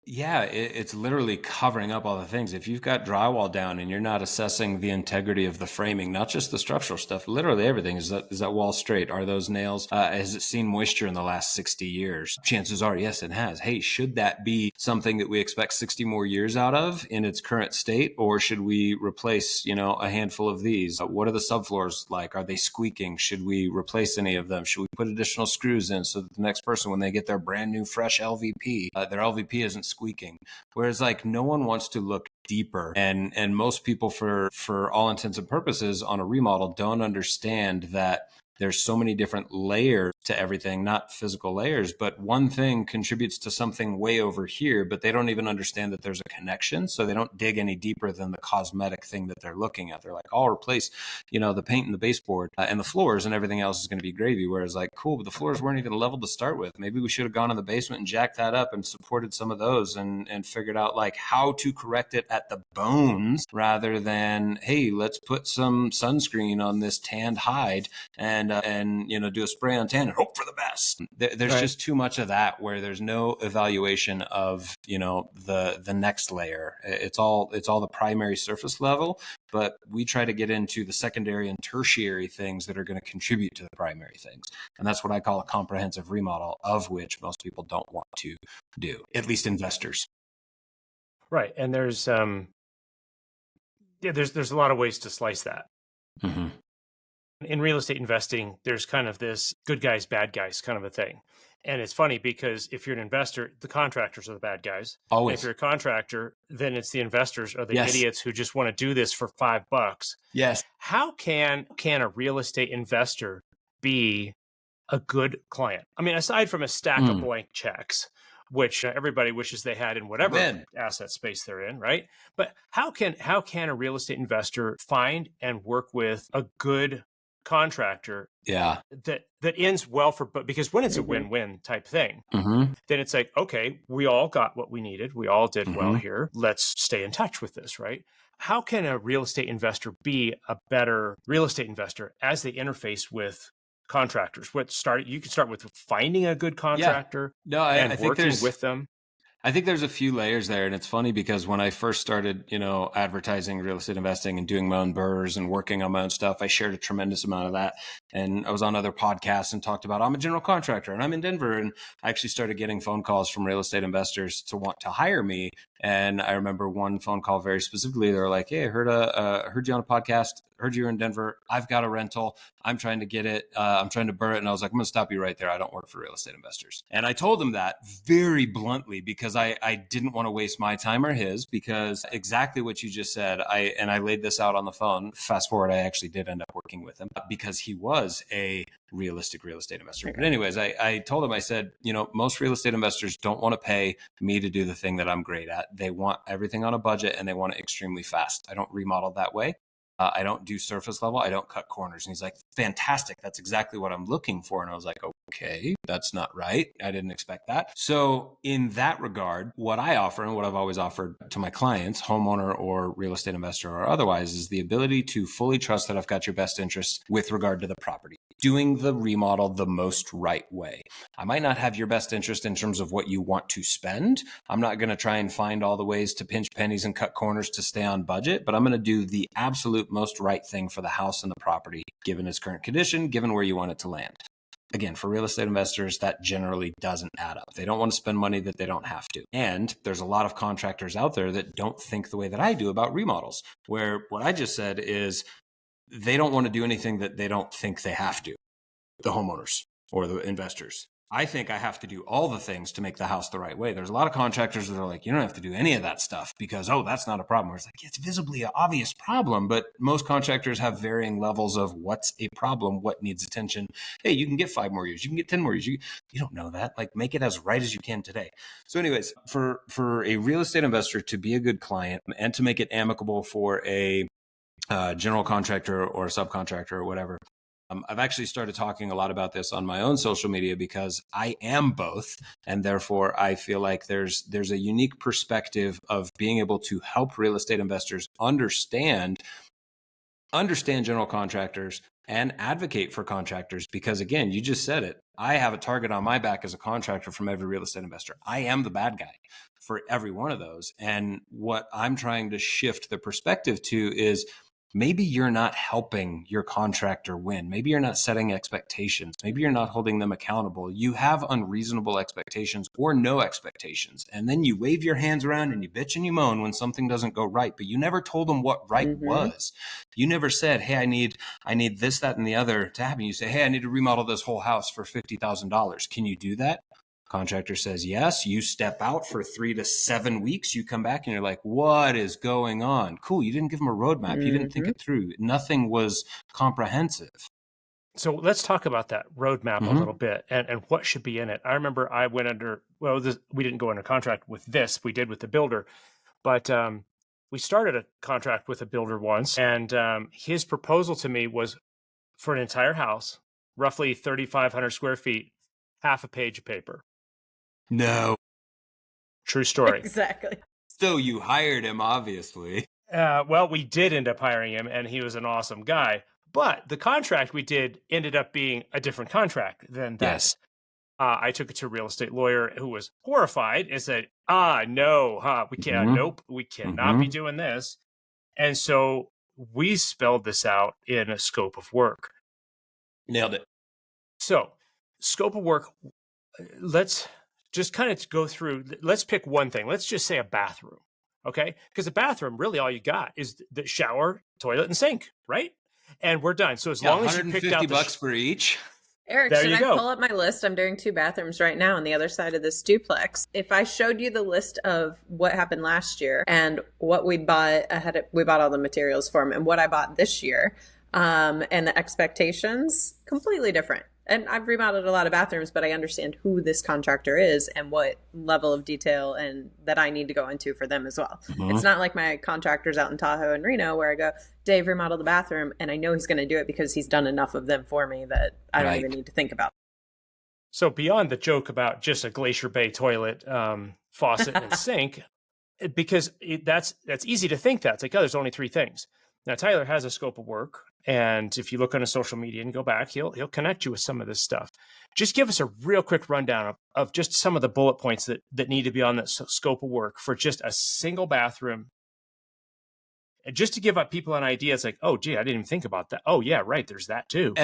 It's literally covering up all the things. If you've got drywall down and you're not assessing the integrity of the framing, not just the structural stuff, literally everything, is that wall straight? Are those nails, has it seen moisture in the last 60 years? Chances are, yes, it has. Hey, should that be something that we expect 60 more years out of in its current state? Or should we replace, a handful of these? What are the subfloors like? Are they squeaking? Should we replace any of them? Should we put additional screws in so that the next person, when they get their brand new fresh LVP, their LVP isn't squeaking? Whereas no one wants to look deeper, and most people for all intents and purposes on a remodel don't understand that there's so many different layers to everything, not physical layers, but one thing contributes to something way over here, but they don't even understand that there's a connection. So they don't dig any deeper than the cosmetic thing that they're looking at. They're like, I'll replace, the paint and the baseboard and the floors and everything else is going to be gravy. Whereas cool, but the floors weren't even leveled to start with. Maybe we should have gone in the basement and jacked that up and supported some of those and figured out how to correct it at the bones rather than, hey, let's put some sunscreen on this tanned hide and do a spray on tan and hope for the best. There's just too much of that where there's no evaluation of, the next layer. It's all the primary surface level, but we try to get into the secondary and tertiary things that are going to contribute to the primary things. And that's what I call a comprehensive remodel, of which most people don't want to do, at least investors. Right. And there's a lot of ways to slice that. Mm-hmm. In real estate investing, there's kind of this good guys, bad guys kind of a thing. And it's funny because if you're an investor, the contractors are the bad guys. Always. If you're a contractor, then it's the investors or the idiots who just want to do this for $5. Yes. How can a real estate investor be a good client? I mean, aside from a stack of blank checks, which everybody wishes they had in whatever asset space they're in, right? But how can a real estate investor find and work with a good contractor that ends well because when it's a win-win type thing, then it's like, okay, we all got what we needed, we all did well here, let's stay in touch with this, right? How can a real estate investor be a better real estate investor as they interface with contractors? You can start with finding a good contractor and working with them. I think there's a few layers there. And it's funny because when I first started, advertising real estate investing and doing my own BRRRRs and working on my own stuff, I shared a tremendous amount of that. And I was on other podcasts and talked about, I'm a general contractor and I'm in Denver. And I actually started getting phone calls from real estate investors to want to hire me. And I remember one phone call very specifically. They were like, hey, I heard you on a podcast, heard you were in Denver. I've got a rental. I'm trying to get it. I'm trying to burn it. And I was like, I'm going to stop you right there. I don't work for real estate investors. And I told them that very bluntly because I didn't want to waste my time or his, because exactly what you just said, I laid this out on the phone. Fast forward, I actually did end up working with him because he was a realistic real estate investor. Okay. But anyways, I told him, I said, most real estate investors don't want to pay me to do the thing that I'm great at. They want everything on a budget and they want it extremely fast. I don't remodel that way. I don't do surface level. I don't cut corners. And he's like, fantastic. That's exactly what I'm looking for. And I was like, okay, that's not right. I didn't expect that. So in that regard, what I offer and what I've always offered to my clients, homeowner or real estate investor or otherwise, is the ability to fully trust that I've got your best interest with regard to the property, doing the remodel the most right way. I might not have your best interest in terms of what you want to spend. I'm not going to try and find all the ways to pinch pennies and cut corners to stay on budget, but I'm going to do the absolute most right thing for the house and the property, given its current condition, given where you want it to land. Again, for real estate investors, that generally doesn't add up. They don't want to spend money that they don't have to. And there's a lot of contractors out there that don't think the way that I do about remodels, where what I just said is, they don't want to do anything that they don't think they have to, the homeowners or the investors. I think I have to do all the things to make the house the right way. There's a lot of contractors that are like, you don't have to do any of that stuff because, oh, that's not a problem. Where it's like, it's visibly an obvious problem, but most contractors have varying levels of what's a problem, what needs attention. Hey, you can get 5 more years. You can get 10 more years. You don't know that. Like, make it as right as you can today. So anyways, for a real estate investor to be a good client and to make it amicable for a general contractor or a subcontractor or whatever, I've actually started talking a lot about this on my own social media because I am both. And therefore, I feel like there's a unique perspective of being able to help real estate investors understand general contractors and advocate for contractors. Because again, you just said it. I have a target on my back as a contractor from every real estate investor. I am the bad guy for every one of those. And what I'm trying to shift the perspective to is, maybe you're not helping your contractor win. Maybe you're not setting expectations. Maybe you're not holding them accountable. You have unreasonable expectations or no expectations. And then you wave your hands around and you bitch and you moan when something doesn't go right, but you never told them what right was. You never said, hey, I need this, that, and the other to happen. You say, hey, I need to remodel this whole house for $50,000. Can you do that? Contractor says yes. You step out for 3 to 7 weeks. You come back and you're like, what is going on? Cool. You didn't give them a roadmap. You didn't think it through. Nothing was comprehensive. So let's talk about that roadmap a little bit and what should be in it. I remember I went under, we didn't go under contract with this. We did with the builder, but we started a contract with a builder once, and his proposal to me was for an entire house, roughly 3,500 square feet, half a page of paper. No. True story. Exactly. So you hired him, obviously. Well, we did end up hiring him, and he was an awesome guy. But the contract we did ended up being a different contract than that. Yes. I took it to a real estate lawyer who was horrified and said, no, we can't, nope, we cannot be doing this. And so we spelled this out in a scope of work. Nailed it. So scope of work, let's just kind of go through, let's pick one thing. Let's just say a bathroom, okay? Because a bathroom, really all you got is the shower, toilet, and sink, right? And we're done. So as long as you picked out $150 for each. Eric, should I pull up my list? I'm doing 2 bathrooms right now on the other side of this duplex. If I showed you the list of what happened last year and what we bought we bought all the materials for them, and what I bought this year, and the expectations, completely different. And I've remodeled a lot of bathrooms, but I understand who this contractor is and what level of detail and that I need to go into for them as well. It's not like my contractors out in Tahoe and Reno where I go, Dave, remodel the bathroom, and I know he's going to do it because he's done enough of them for me that I don't even need to think about it. So beyond the joke about just a Glacier Bay toilet, faucet, and sink, because that's easy to think that. It's like, oh, there's only 3 things. Now, Tyler has a scope of work, and if you look on his social media and go back, he'll connect you with some of this stuff. Just give us a real quick rundown of just some of the bullet points that need to be on that scope of work for just a single bathroom. And just to give people an idea, it's like, oh, gee, I didn't even think about that. Oh, yeah, right, there's that too.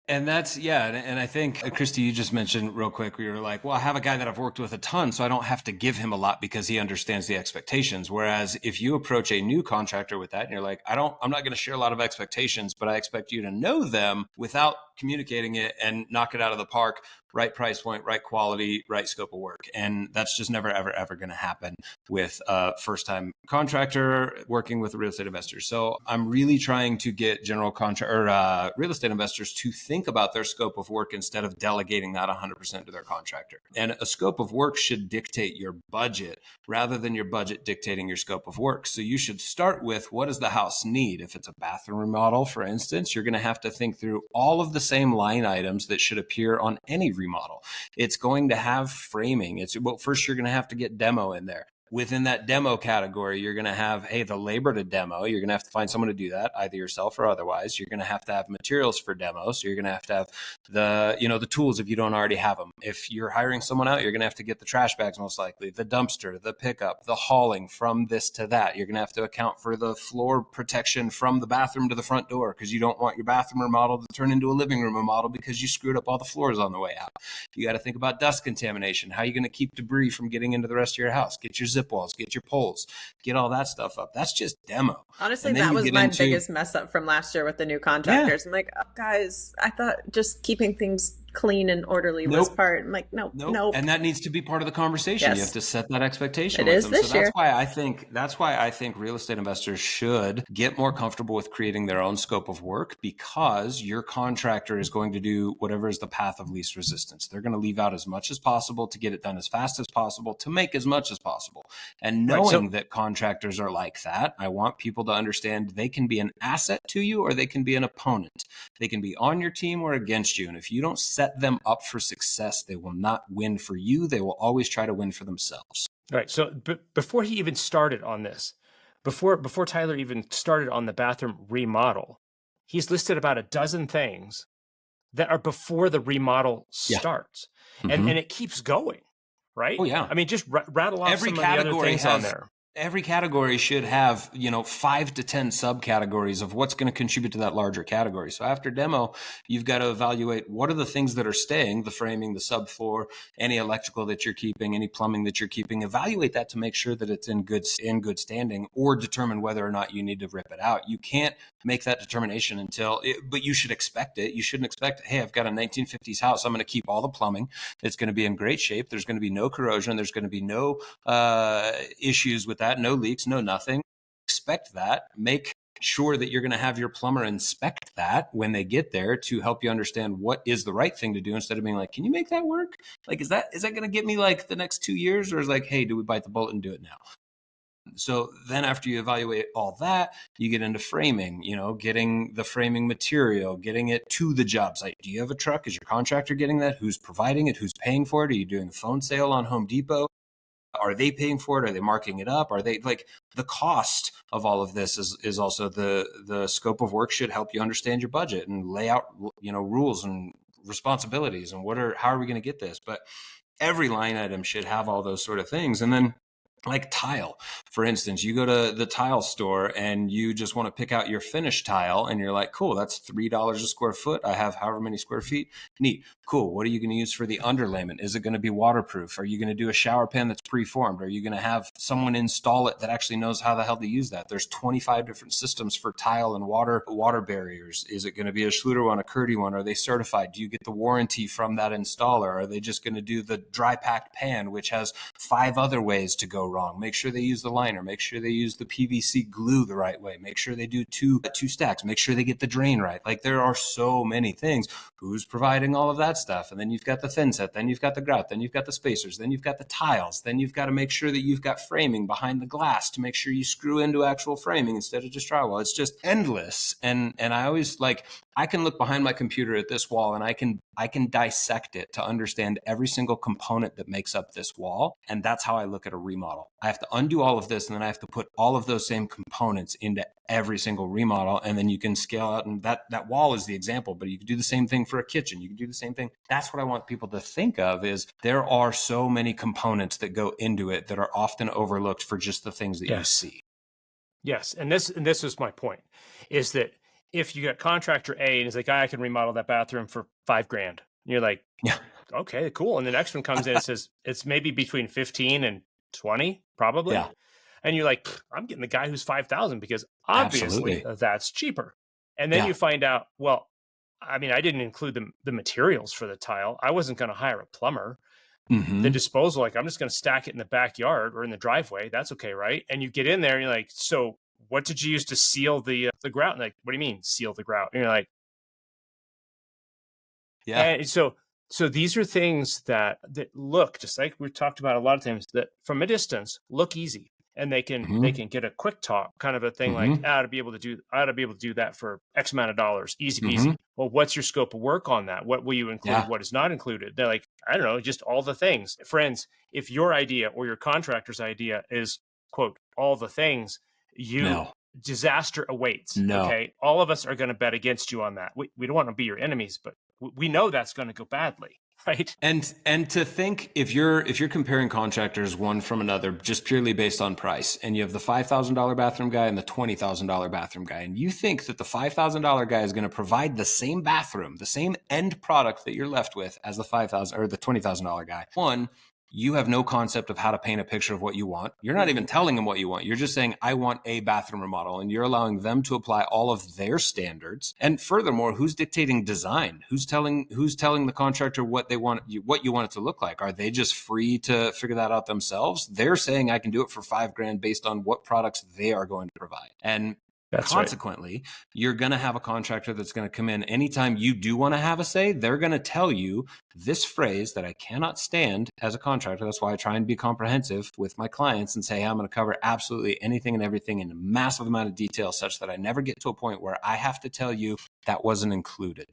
And that's, and I think, Christy, you just mentioned real quick, we were like, well, I have a guy that I've worked with a ton, so I don't have to give him a lot because he understands the expectations. Whereas if you approach a new contractor with that and you're like, I'm not going to share a lot of expectations, but I expect you to know them without communicating it and knock it out of the park, right price point, right quality, right scope of work. And that's just never, ever, ever going to happen with a first-time contractor working with a real estate investor. So I'm really trying to get real estate investors to think about their scope of work instead of delegating that 100% to their contractor. And a scope of work should dictate your budget rather than your budget dictating your scope of work. So you should start with, what does the house need? If it's a bathroom remodel, for instance, you're going to have to think through all of the same line items that should appear on any remodel. It's going to have framing. First you're going to have to get demo in there. Within that demo category, you're going to have, the labor to demo. You're going to have to find someone to do that, either yourself or otherwise. You're going to have materials for demos. So you're going to have the tools if you don't already have them. If you're hiring someone out, you're going to have to get the trash bags, most likely, the dumpster, the pickup, the hauling from this to that. You're going to have to account for the floor protection from the bathroom to the front door because you don't want your bathroom remodel to turn into a living room remodel because you screwed up all the floors on the way out. You got to think about dust contamination. How are you going to keep debris from getting into the rest of your house? Get your zip zip walls, get your poles, get all that stuff up. That's just demo. Honestly, that was my biggest mess up from last year with the new contractors. I'm like, oh, guys, I thought just keeping things clean and orderly was part. I'm like, nope. And that needs to be part of the conversation. Yes. You have to set that expectation It with is them. this So year. that's why I think real estate investors should get more comfortable with creating their own scope of work, because your contractor is going to do whatever is the path of least resistance. They're going to leave out as much as possible to get it done as fast as possible to make as much as possible. And knowing that contractors are like that, I want people to understand they can be an asset to you or they can be an opponent. They can be on your team or against you. And if you don't set them up for success, they will not win for you. They will always try to win for themselves. Right. So before he even started on this, before Tyler even started on the bathroom remodel, he's listed about a dozen things that are before the remodel starts. And it keeps going, right? Oh, yeah. I mean, just rattle off some of the other things on there. Every category should have, 5 to 10 subcategories of what's going to contribute to that larger category. So after demo, you've got to evaluate what are the things that are staying, the framing, the subfloor, any electrical that you're keeping, any plumbing that you're keeping. Evaluate that to make sure that it's in good standing, or determine whether or not you need to rip it out. You can't make that determination but you should expect it. You shouldn't expect, hey, I've got a 1950s house. I'm going to keep all the plumbing. It's going to be in great shape. There's going to be no corrosion. There's going to be no issues with that, no leaks, no nothing. Expect that. Make sure that you're going to have your plumber inspect that when they get there to help you understand what is the right thing to do, instead of being like, can you make that work? Like, is that going to get me like the next 2 years? Or is like, hey, do we bite the bullet and do it now? So then after you evaluate all that, you get into framing, getting the framing material, getting it to the job site. Do you have a truck? Is your contractor getting that? Who's providing it? Who's paying for it? Are you doing a phone sale on Home Depot? Are they paying for it? Are they marking it up? Are they like, the cost of all of this is also the scope of work should help you understand your budget and lay out, rules and responsibilities and how are we going to get this? But every line item should have all those sort of things. And then like tile, for instance, you go to the tile store and you just want to pick out your finished tile and you're like, cool, that's $3 a square foot. I have however many square feet. Neat. Cool. What are you going to use for the underlayment? Is it going to be waterproof? Are you going to do a shower pan that's preformed? Are you going to have someone install it that actually knows how the hell to use that? There's 25 different systems for tile and water barriers. Is it going to be a Schluter one, a Curdy one? Are they certified? Do you get the warranty from that installer? Are they just going to do the dry packed pan, which has 5 other ways to go wrong? Make sure they use the liner. Make sure they use the PVC glue the right way. Make sure they do two stacks. Make sure they get the drain right. Like, there are so many things. Who's providing all of that stuff? And then you've got the thin set. Then you've got the grout. Then you've got the spacers. Then you've got the tiles. Then you've got to make sure that you've got framing behind the glass to make sure you screw into actual framing instead of just drywall. It's just endless. And I always I can look behind my computer at this wall and I can dissect it to understand every single component that makes up this wall. And that's how I look at a remodel. I have to undo all of this, and then I have to put all of those same components into every single remodel. And then you can scale out, and that wall is the example, but you can do the same thing for a kitchen. You can do the same thing. That's what I want people to think of, is there are so many components that go into it that are often overlooked for just the things that you see. Yes. And this was my point, is that if you got contractor A and he's like, I can remodel that bathroom for $5,000. And you're like, yeah, okay, cool. And the next one comes in and says it's maybe between 15 and 20, probably. Yeah. And you're like, I'm getting the guy who's 5,000 because obviously that's cheaper. And then you find out, well, I mean, I didn't include the materials for the tile. I wasn't going to hire a plumber. Mm-hmm. The disposal, I'm just going to stack it in the backyard or in the driveway. That's okay, right? And you get in there and you're like, so what did you use to seal the grout? And like, what do you mean seal the grout? And you're like, yeah. And so these are things that look, just like we've talked about a lot of times, that from a distance look easy, and they can get a quick talk kind of a thing, like, I ought to be able to do that for X amount of dollars, easy peasy. Well, what's your scope of work on that? What will you include? What is not included? They're like, I don't know, just all the things. Friends, if your idea or your contractor's idea is, quote, all the things, disaster awaits. Okay. All of us are going to bet against you on that. We don't want to be your enemies, but we know that's going to go badly. Right. And to think, if you're comparing contractors one from another just purely based on price, and you have the $5,000 bathroom guy and the $20,000 bathroom guy, and you think that the $5,000 guy is going to provide the same bathroom, the same end product that you're left with as the $5,000 or the $20,000 guy. One, You have no concept of how to paint a picture of what you want. You're not even telling them what you want. You're just saying, I want a bathroom remodel. And you're allowing them to apply all of their standards. And furthermore, who's dictating design? Who's telling the contractor what they want, what you want it to look like? Are they just free to figure that out themselves? They're saying I can do it for $5,000 based on what products they are going to provide. And consequently, you're going to have a contractor that's going to come in anytime you do want to have a say. They're going to tell you this phrase that I cannot stand as a contractor. That's why I try and be comprehensive with my clients and say, hey, I'm going to cover absolutely anything and everything in a massive amount of detail such that I never get to a point where I have to tell you that wasn't included.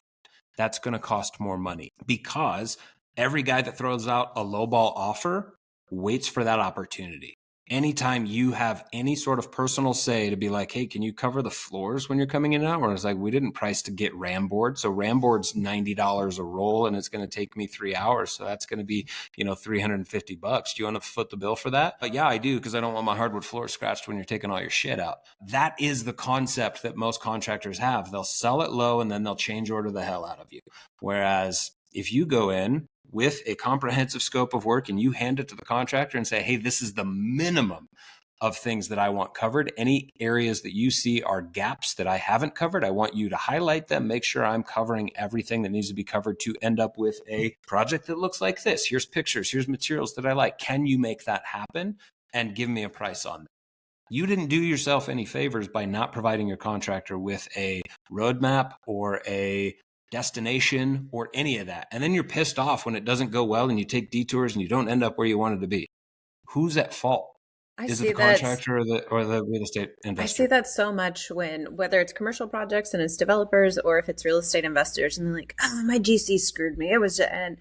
That's going to cost more money, because every guy that throws out a lowball offer waits for that opportunity. Anytime you have any sort of personal say to be like, hey, can you cover the floors when you're coming in and out? Or it's like, we didn't price to get RAM board. So RAM board's $90 a roll and it's going to take me 3 hours. So that's going to be, $350. Do you want to foot the bill for that? But yeah, I do, because I don't want my hardwood floor scratched when you're taking all your shit out. That is the concept that most contractors have. They'll sell it low and then they'll change order the hell out of you. Whereas if you go in with a comprehensive scope of work and you hand it to the contractor and say, hey, this is the minimum of things that I want covered. Any areas that you see are gaps that I haven't covered, I want you to highlight them, make sure I'm covering everything that needs to be covered to end up with a project that looks like this. Here's pictures, here's materials that I like. Can you make that happen? And give me a price on that. You didn't do yourself any favors by not providing your contractor with a roadmap or a destination or any of that. And then you're pissed off when it doesn't go well and you take detours and you don't end up where you wanted to be. Who's at fault? Is it the contractor or the real estate investor? I see that so much whether it's commercial projects and it's developers, or if it's real estate investors, and they're like, oh, my GC screwed me. It was just, and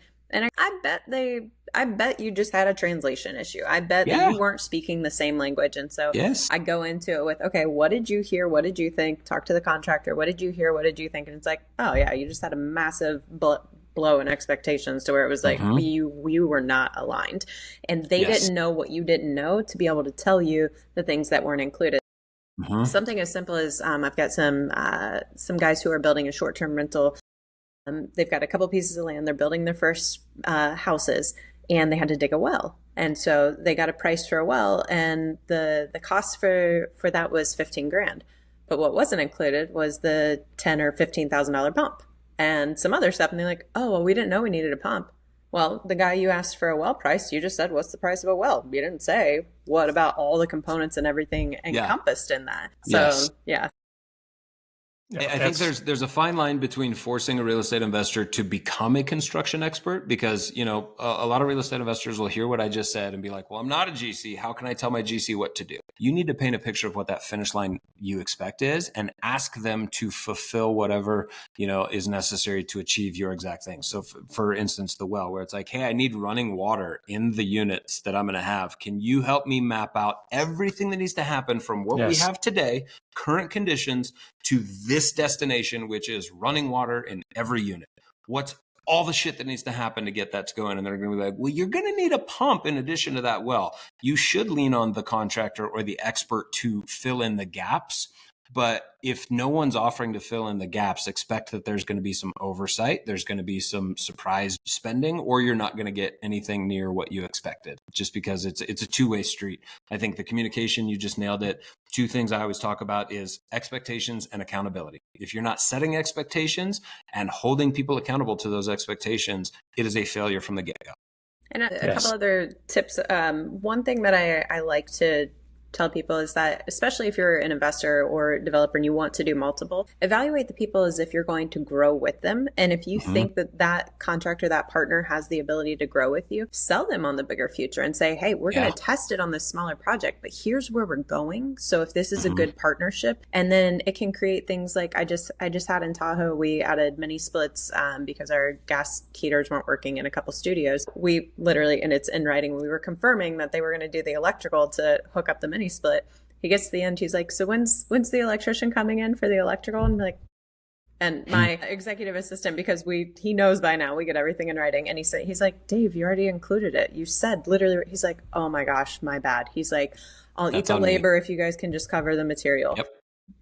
I bet you just had a translation issue. I bet that you weren't speaking the same language. And so I go into it with, okay, what did you hear? What did you think? Talk to the contractor. What did you hear? What did you think? And it's like, oh yeah, you just had a massive blow in expectations to where it was like, we were not aligned. And they didn't know what you didn't know to be able to tell you the things that weren't included. Something as simple as I've got some guys who are building a short-term rental. They've got a couple pieces of land. They're building their first houses, and they had to dig a well. And so they got a price for a well, and the cost for that was $15,000. But what wasn't included was the $10,000 or $15,000 pump and some other stuff. And they're like, oh, well, we didn't know we needed a pump. Well, the guy you asked for a well price, you just said, what's the price of a well? You didn't say, what about all the components and everything encompassed in that? So, I think there's a fine line between forcing a real estate investor to become a construction expert, because, a lot of real estate investors will hear what I just said and be like, well, I'm not a GC. How can I tell my GC what to do? You need to paint a picture of what that finish line you expect is and ask them to fulfill whatever, is necessary to achieve your exact thing. So for instance, the well, where it's like, hey, I need running water in the units that I'm going to have. Can you help me map out everything that needs to happen from what we have today, current conditions, to this destination, which is running water in every unit? What's all the shit that needs to happen to get that to going? And they're going to be like, well, you're going to need a pump in addition to that well. You should lean on the contractor or the expert to fill in the gaps. But if no one's offering to fill in the gaps, expect that there's going to be some oversight. There's going to be some surprise spending, or you're not going to get anything near what you expected, just because it's a two-way street. I think the communication, you just nailed it. Two things I always talk about is expectations and accountability. If you're not setting expectations and holding people accountable to those expectations, it is a failure from the get-go. And a couple other tips. One thing that I like to tell people is that, especially if you're an investor or developer and you want to do multiple, evaluate the people as if you're going to grow with them. And if you think that contractor, that partner has the ability to grow with you, sell them on the bigger future and say, hey, we're going to test it on this smaller project, but here's where we're going. So if this is a good partnership, and then it can create things like I just had in Tahoe, we added mini splits because our gas heaters weren't working in a couple studios. We literally, and it's in writing, we were confirming that they were going to do the electrical to hook up the mini split. He gets to the end, he's like, so when's the electrician coming in for the electrical? And I'm like, and my executive assistant, because he knows by now we get everything in writing, and he's like, Dave, you already included it. You said literally. He's like, oh my gosh, my bad. He's like, I'll eat the labor if you guys can just cover the material.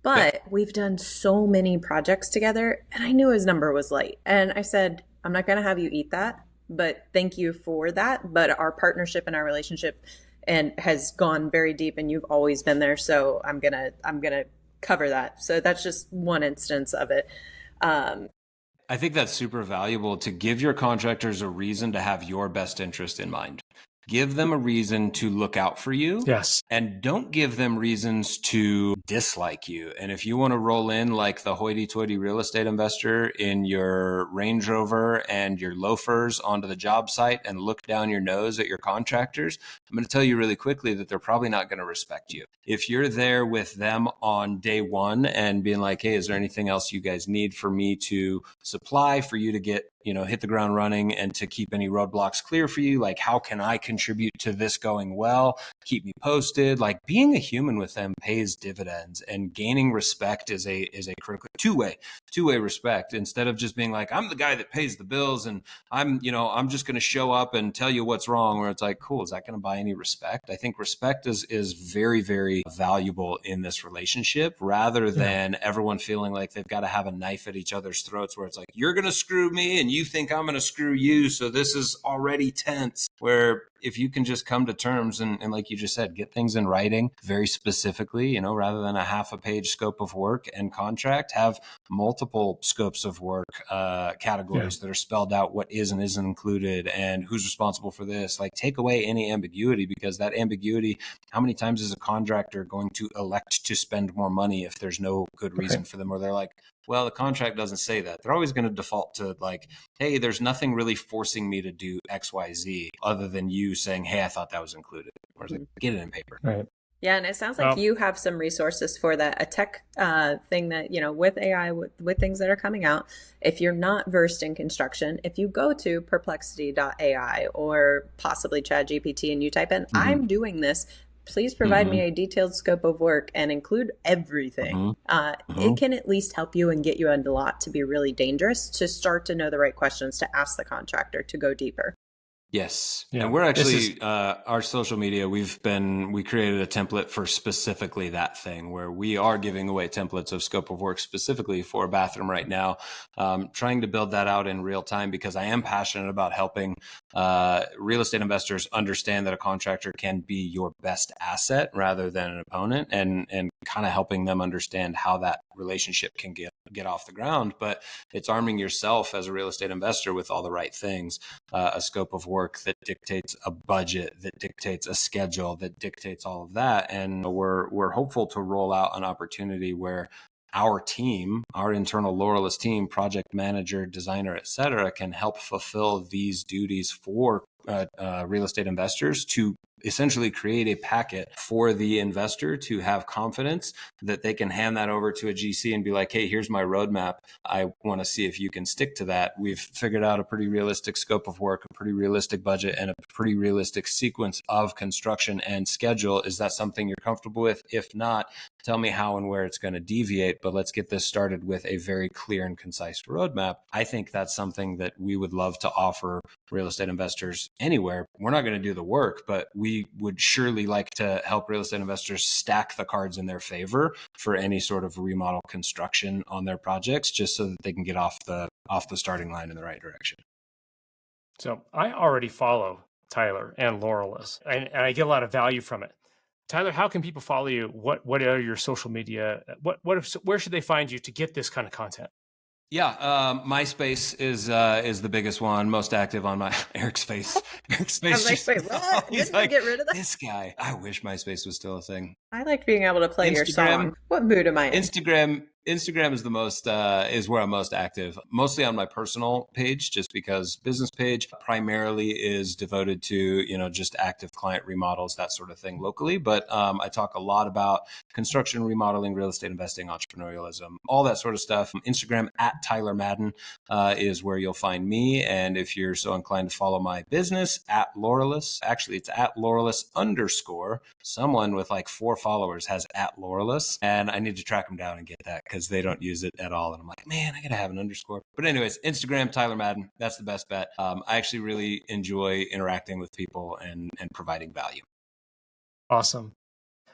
But we've done so many projects together, and I knew his number was light, and I said, I'm not going to have you eat that. but thank you for that. But our partnership and our relationship and has gone very deep, and you've always been there. So I'm gonna cover that. So that's just one instance of it. I think that's super valuable to give your contractors a reason to have your best interest in mind. Give them a reason to look out for you. Yes. And don't give them reasons to dislike you. And if you want to roll in like the hoity-toity real estate investor in your Range Rover and your loafers onto the job site and look down your nose at your contractors, I'm going to tell you really quickly that they're probably not going to respect you. If you're there with them on day one and being like, hey, is there anything else you guys need for me to supply for you to get, hit the ground running and to keep any roadblocks clear for you? Like, how can I contribute to this going well? Keep me posted. Like, being a human with them pays dividends, and gaining respect is a critical two-way respect, instead of just being like, I'm the guy that pays the bills and I'm just going to show up and tell you what's wrong, where it's like, cool, is that going to buy any respect? I think respect is very, very valuable in this relationship, rather than everyone feeling like they've got to have a knife at each other's throats, where it's like, you're going to screw me and you think I'm going to screw you. So this is already tense, where if you can just come to terms and like you just said, get things in writing very specifically, rather than a half a page scope of work and contract, have multiple scopes of work, categories that are spelled out what is and isn't included and who's responsible for this. Like, take away any ambiguity, because that ambiguity, how many times is a contractor going to elect to spend more money if there's no good reason for them, or they're like, well, the contract doesn't say that. They're always going to default to like, hey, there's nothing really forcing me to do X, Y, Z other than you saying, hey, I thought that was included. Or it's like, get it in paper. Right. Yeah. And it sounds like you have some resources for that. A tech thing that, with AI, with things that are coming out, if you're not versed in construction, if you go to perplexity.ai or possibly ChatGPT and you type in, I'm doing this, please provide me a detailed scope of work and include everything. It can at least help you and get you a lot to be really dangerous, to start to know the right questions to ask the contractor to go deeper. Yes. Yeah. And we're actually, our social media, we created a template for specifically that thing, where we are giving away templates of scope of work specifically for a bathroom right now, trying to build that out in real time, because I am passionate about helping real estate investors understand that a contractor can be your best asset rather than an opponent, and kind of helping them understand how that relationship can get off the ground. But it's arming yourself as a real estate investor with all the right things, a scope of work that dictates a budget, that dictates a schedule, that dictates all of that. And we're hopeful to roll out an opportunity where our team, our internal Laurelist team, project manager, designer, et cetera, can help fulfill these duties for real estate investors, to essentially create a packet for the investor to have confidence that they can hand that over to a GC and be like, hey, here's my roadmap. I want to see if you can stick to that. We've figured out a pretty realistic scope of work, a pretty realistic budget, and a pretty realistic sequence of construction and schedule. Is that something you're comfortable with? If not, tell me how and where it's going to deviate, but let's get this started with a very clear and concise roadmap. I think that's something that we would love to offer real estate investors anywhere. We're not going to do the work, but we would surely like to help real estate investors stack the cards in their favor for any sort of remodel construction on their projects, just so that they can get off the starting line in the right direction. So I already follow Tyler and Laurelist, and I get a lot of value from it. Tyler, how can people follow you? What are your social media? Where should they find you to get this kind of content? Yeah, MySpace is the biggest one, most active on my Eric's face. Eric's face. I'm like, wait, what? He's Didn't we get rid of that? This guy. I wish MySpace was still a thing. I like being able to play your song. What mood am I in? Instagram is the most is where I'm most active, mostly on my personal page, just because business page primarily is devoted to, just active client remodels, that sort of thing locally. But I talk a lot about construction, remodeling, real estate investing, entrepreneurialism, all that sort of stuff. Instagram at Tyler Madden is where you'll find me. And if you're so inclined to follow my business, at Laurelist, actually it's at Laurelist _ someone with like 4 followers has at Laurelist, and I need to track them down and get that, because they don't use it at all. And I'm like, man, I gotta have an underscore. But anyways, Instagram, Tyler Madden, that's the best bet. I actually really enjoy interacting with people and providing value. Awesome.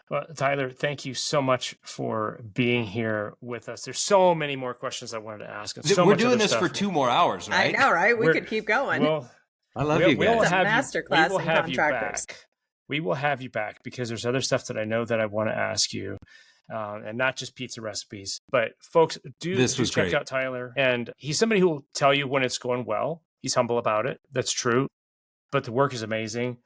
Well, Tyler, thank you so much for being here with us. There's so many more questions I wanted to ask. And so We're doing this for 2 more hours, right? I know, right? We could keep going. Well, I love you We'll guys. It's a have masterclass we will in have you contractors. back. We will have you back because there's other stuff that I know that I want to ask you, and not just pizza recipes. But folks, do check great. out Tyler, and he's somebody who will tell you when it's going well. He's humble about it. That's true, but the work is amazing.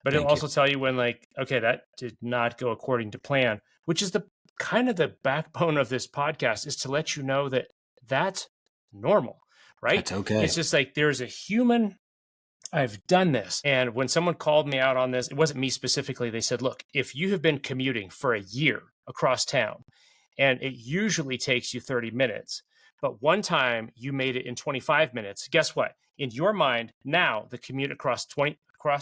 But he'll also tell you when, like, okay, that did not go according to plan, which is the kind of the backbone of this podcast, is to let you know that that's normal, right? That's okay. It's just like there's a human. I've done this. And when someone called me out on this, it wasn't me specifically. They said, look, if you have been commuting for a year across town, and it usually takes you 30 minutes, but one time you made it in 25 minutes, guess what? In your mind, now the commute across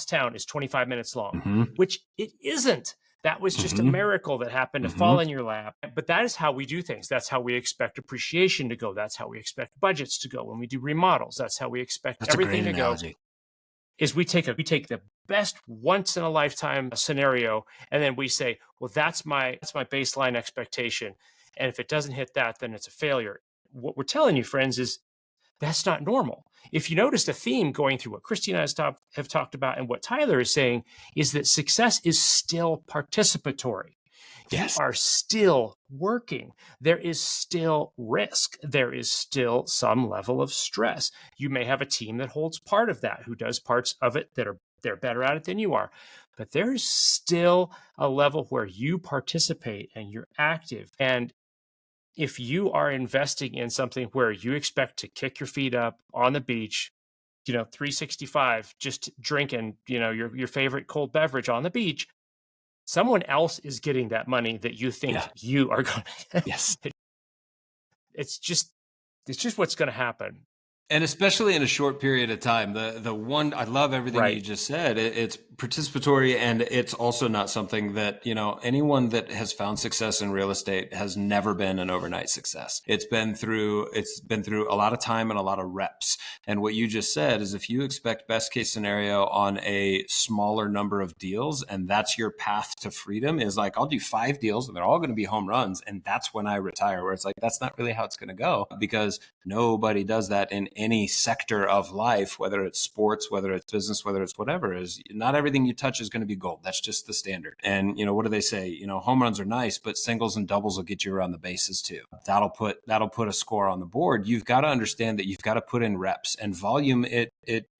town is 25 minutes long, which it isn't. That was just a miracle that happened to fall in your lap. But that is how we do things. That's how we expect appreciation to go. That's how we expect budgets to go when we do remodels. That's how we expect everything to go. Is we take the best once in a lifetime scenario, and then we say, well, that's my baseline expectation. And if it doesn't hit that, then it's a failure. What we're telling you, friends, is that's not normal. If you noticed a theme going through what Christy and I have talked about and what Tyler is saying, is that success is still participatory. Yes. You are still working. There is still risk. There is still some level of stress. You may have a team that holds part of that, who does parts of it that they're better at it than you are. But there is still a level where you participate and you're active. And if you are investing in something where you expect to kick your feet up on the beach, 365, just drinking, your favorite cold beverage on the beach, someone else is getting that money that you think you are going to. Yes. It's just what's going to happen. And especially in a short period of time, the one, I love everything you just said. It's participatory, and it's also not something that, anyone that has found success in real estate has never been an overnight success. It's been through a lot of time and a lot of reps. And what you just said is, if you expect best case scenario on a smaller number of deals, and that's your path to freedom, is like, I'll do 5 deals and they're all going to be home runs, and that's when I retire. Where it's like, that's not really how it's going to go, because nobody does that in any sector of life, whether it's sports, whether it's business, whether it's whatever. Is not everything you touch is going to be gold. That's just the standard. And what do they say? Home runs are nice, but singles and doubles will get you around the bases too. That'll put a score on the board. You've got to understand that you've got to put in reps, and volume, it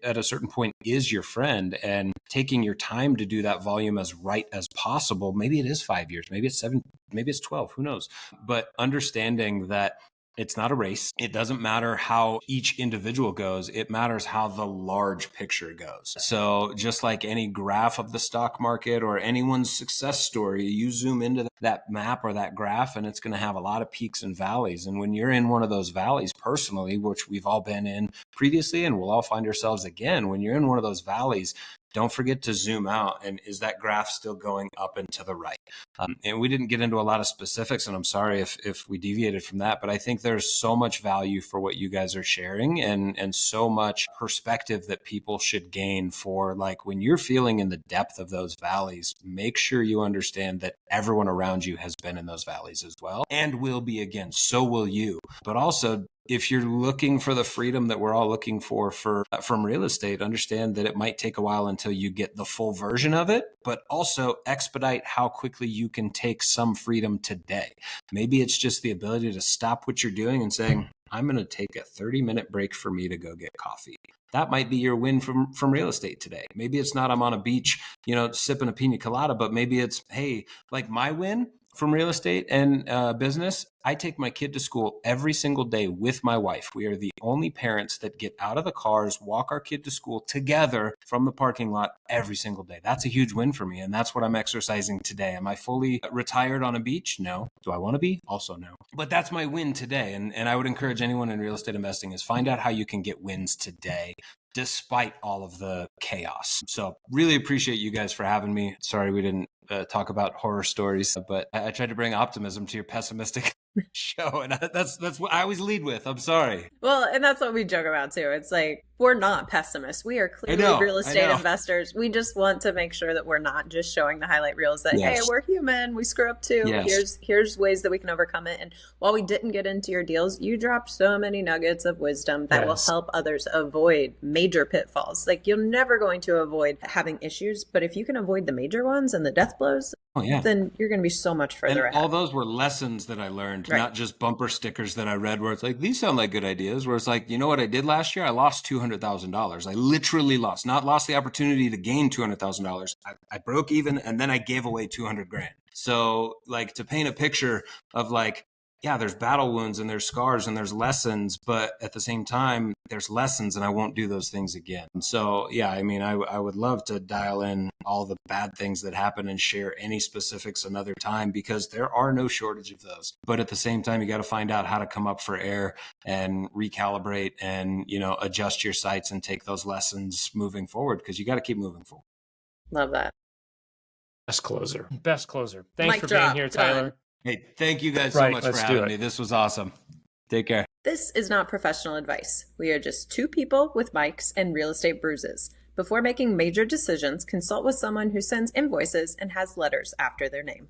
at a certain point is your friend, and taking your time to do that volume as right as possible. Maybe it is 5 years, maybe it's 7, maybe it's 12, who knows? But understanding that it's not a race. It doesn't matter how each individual goes. It matters how the large picture goes. So just like any graph of the stock market or anyone's success story, you zoom into that map or that graph, and it's going to have a lot of peaks and valleys. And when you're in one of those valleys personally, which we've all been in previously, and we'll all find ourselves again, when you're in one of those valleys, don't forget to zoom out. And is that graph still going up and to the right? And we didn't get into a lot of specifics, and I'm sorry if we deviated from that, but I think there's so much value for what you guys are sharing, and so much perspective that people should gain for, like, when you're feeling in the depth of those valleys, make sure you understand that everyone around you has been in those valleys as well, and will be again. So will you. But also, if you're looking for the freedom that we're all looking for from real estate, understand that it might take a while until you get the full version of it, but also expedite how quickly you can take some freedom today. Maybe it's just the ability to stop what you're doing and saying, I'm going to take a 30-minute break for me to go get coffee. That might be your win from real estate today. Maybe it's not, I'm on a beach, sipping a pina colada, but maybe it's, hey, like my win from real estate and business, I take my kid to school every single day with my wife. We are the only parents that get out of the cars, walk our kid to school together from the parking lot every single day. That's a huge win for me. And that's what I'm exercising today. Am I fully retired on a beach? No. Do I want to be? Also no. But that's my win today. And I would encourage anyone in real estate investing is find out how you can get wins today, despite all of the chaos. So really appreciate you guys for having me. Sorry we didn't talk about horror stories, but I tried to bring optimism to your pessimistic show. And that's what I always lead with. I'm sorry. Well, and that's what we joke about too. It's like, We're not pessimists. We are clearly real estate investors. We just want to make sure that we're not just showing the highlight reels that, hey, we're human. We screw up too. Here's ways that we can overcome it. And while we didn't get into your deals, you dropped so many nuggets of wisdom that will help others avoid major pitfalls. Like, you're never going to avoid having issues, but if you can avoid the major ones and the death blows, then you're going to be so much further ahead. All those were lessons that I learned, not just bumper stickers that I read where it's like, these sound like good ideas, where it's like, you know what I did last year? I lost $200,000. I literally lost the opportunity to gain $200,000. I broke even, and then I gave away $200,000. So, like, to paint a picture of like, yeah, there's battle wounds and there's scars and there's lessons, but at the same time, there's lessons, and I won't do those things again. So, yeah, I mean, I would love to dial in all the bad things that happen and share any specifics another time, because there are no shortage of those. But at the same time, you got to find out how to come up for air and recalibrate and, you know, adjust your sights and take those lessons moving forward, because you got to keep moving forward. Love that. Best closer. Thanks for being here, Tyler. Hey, thank you guys so much for having me. This was awesome. Take care. This is not professional advice. We are just two people with mics and real estate bruises. Before making major decisions, consult with someone who sends invoices and has letters after their name.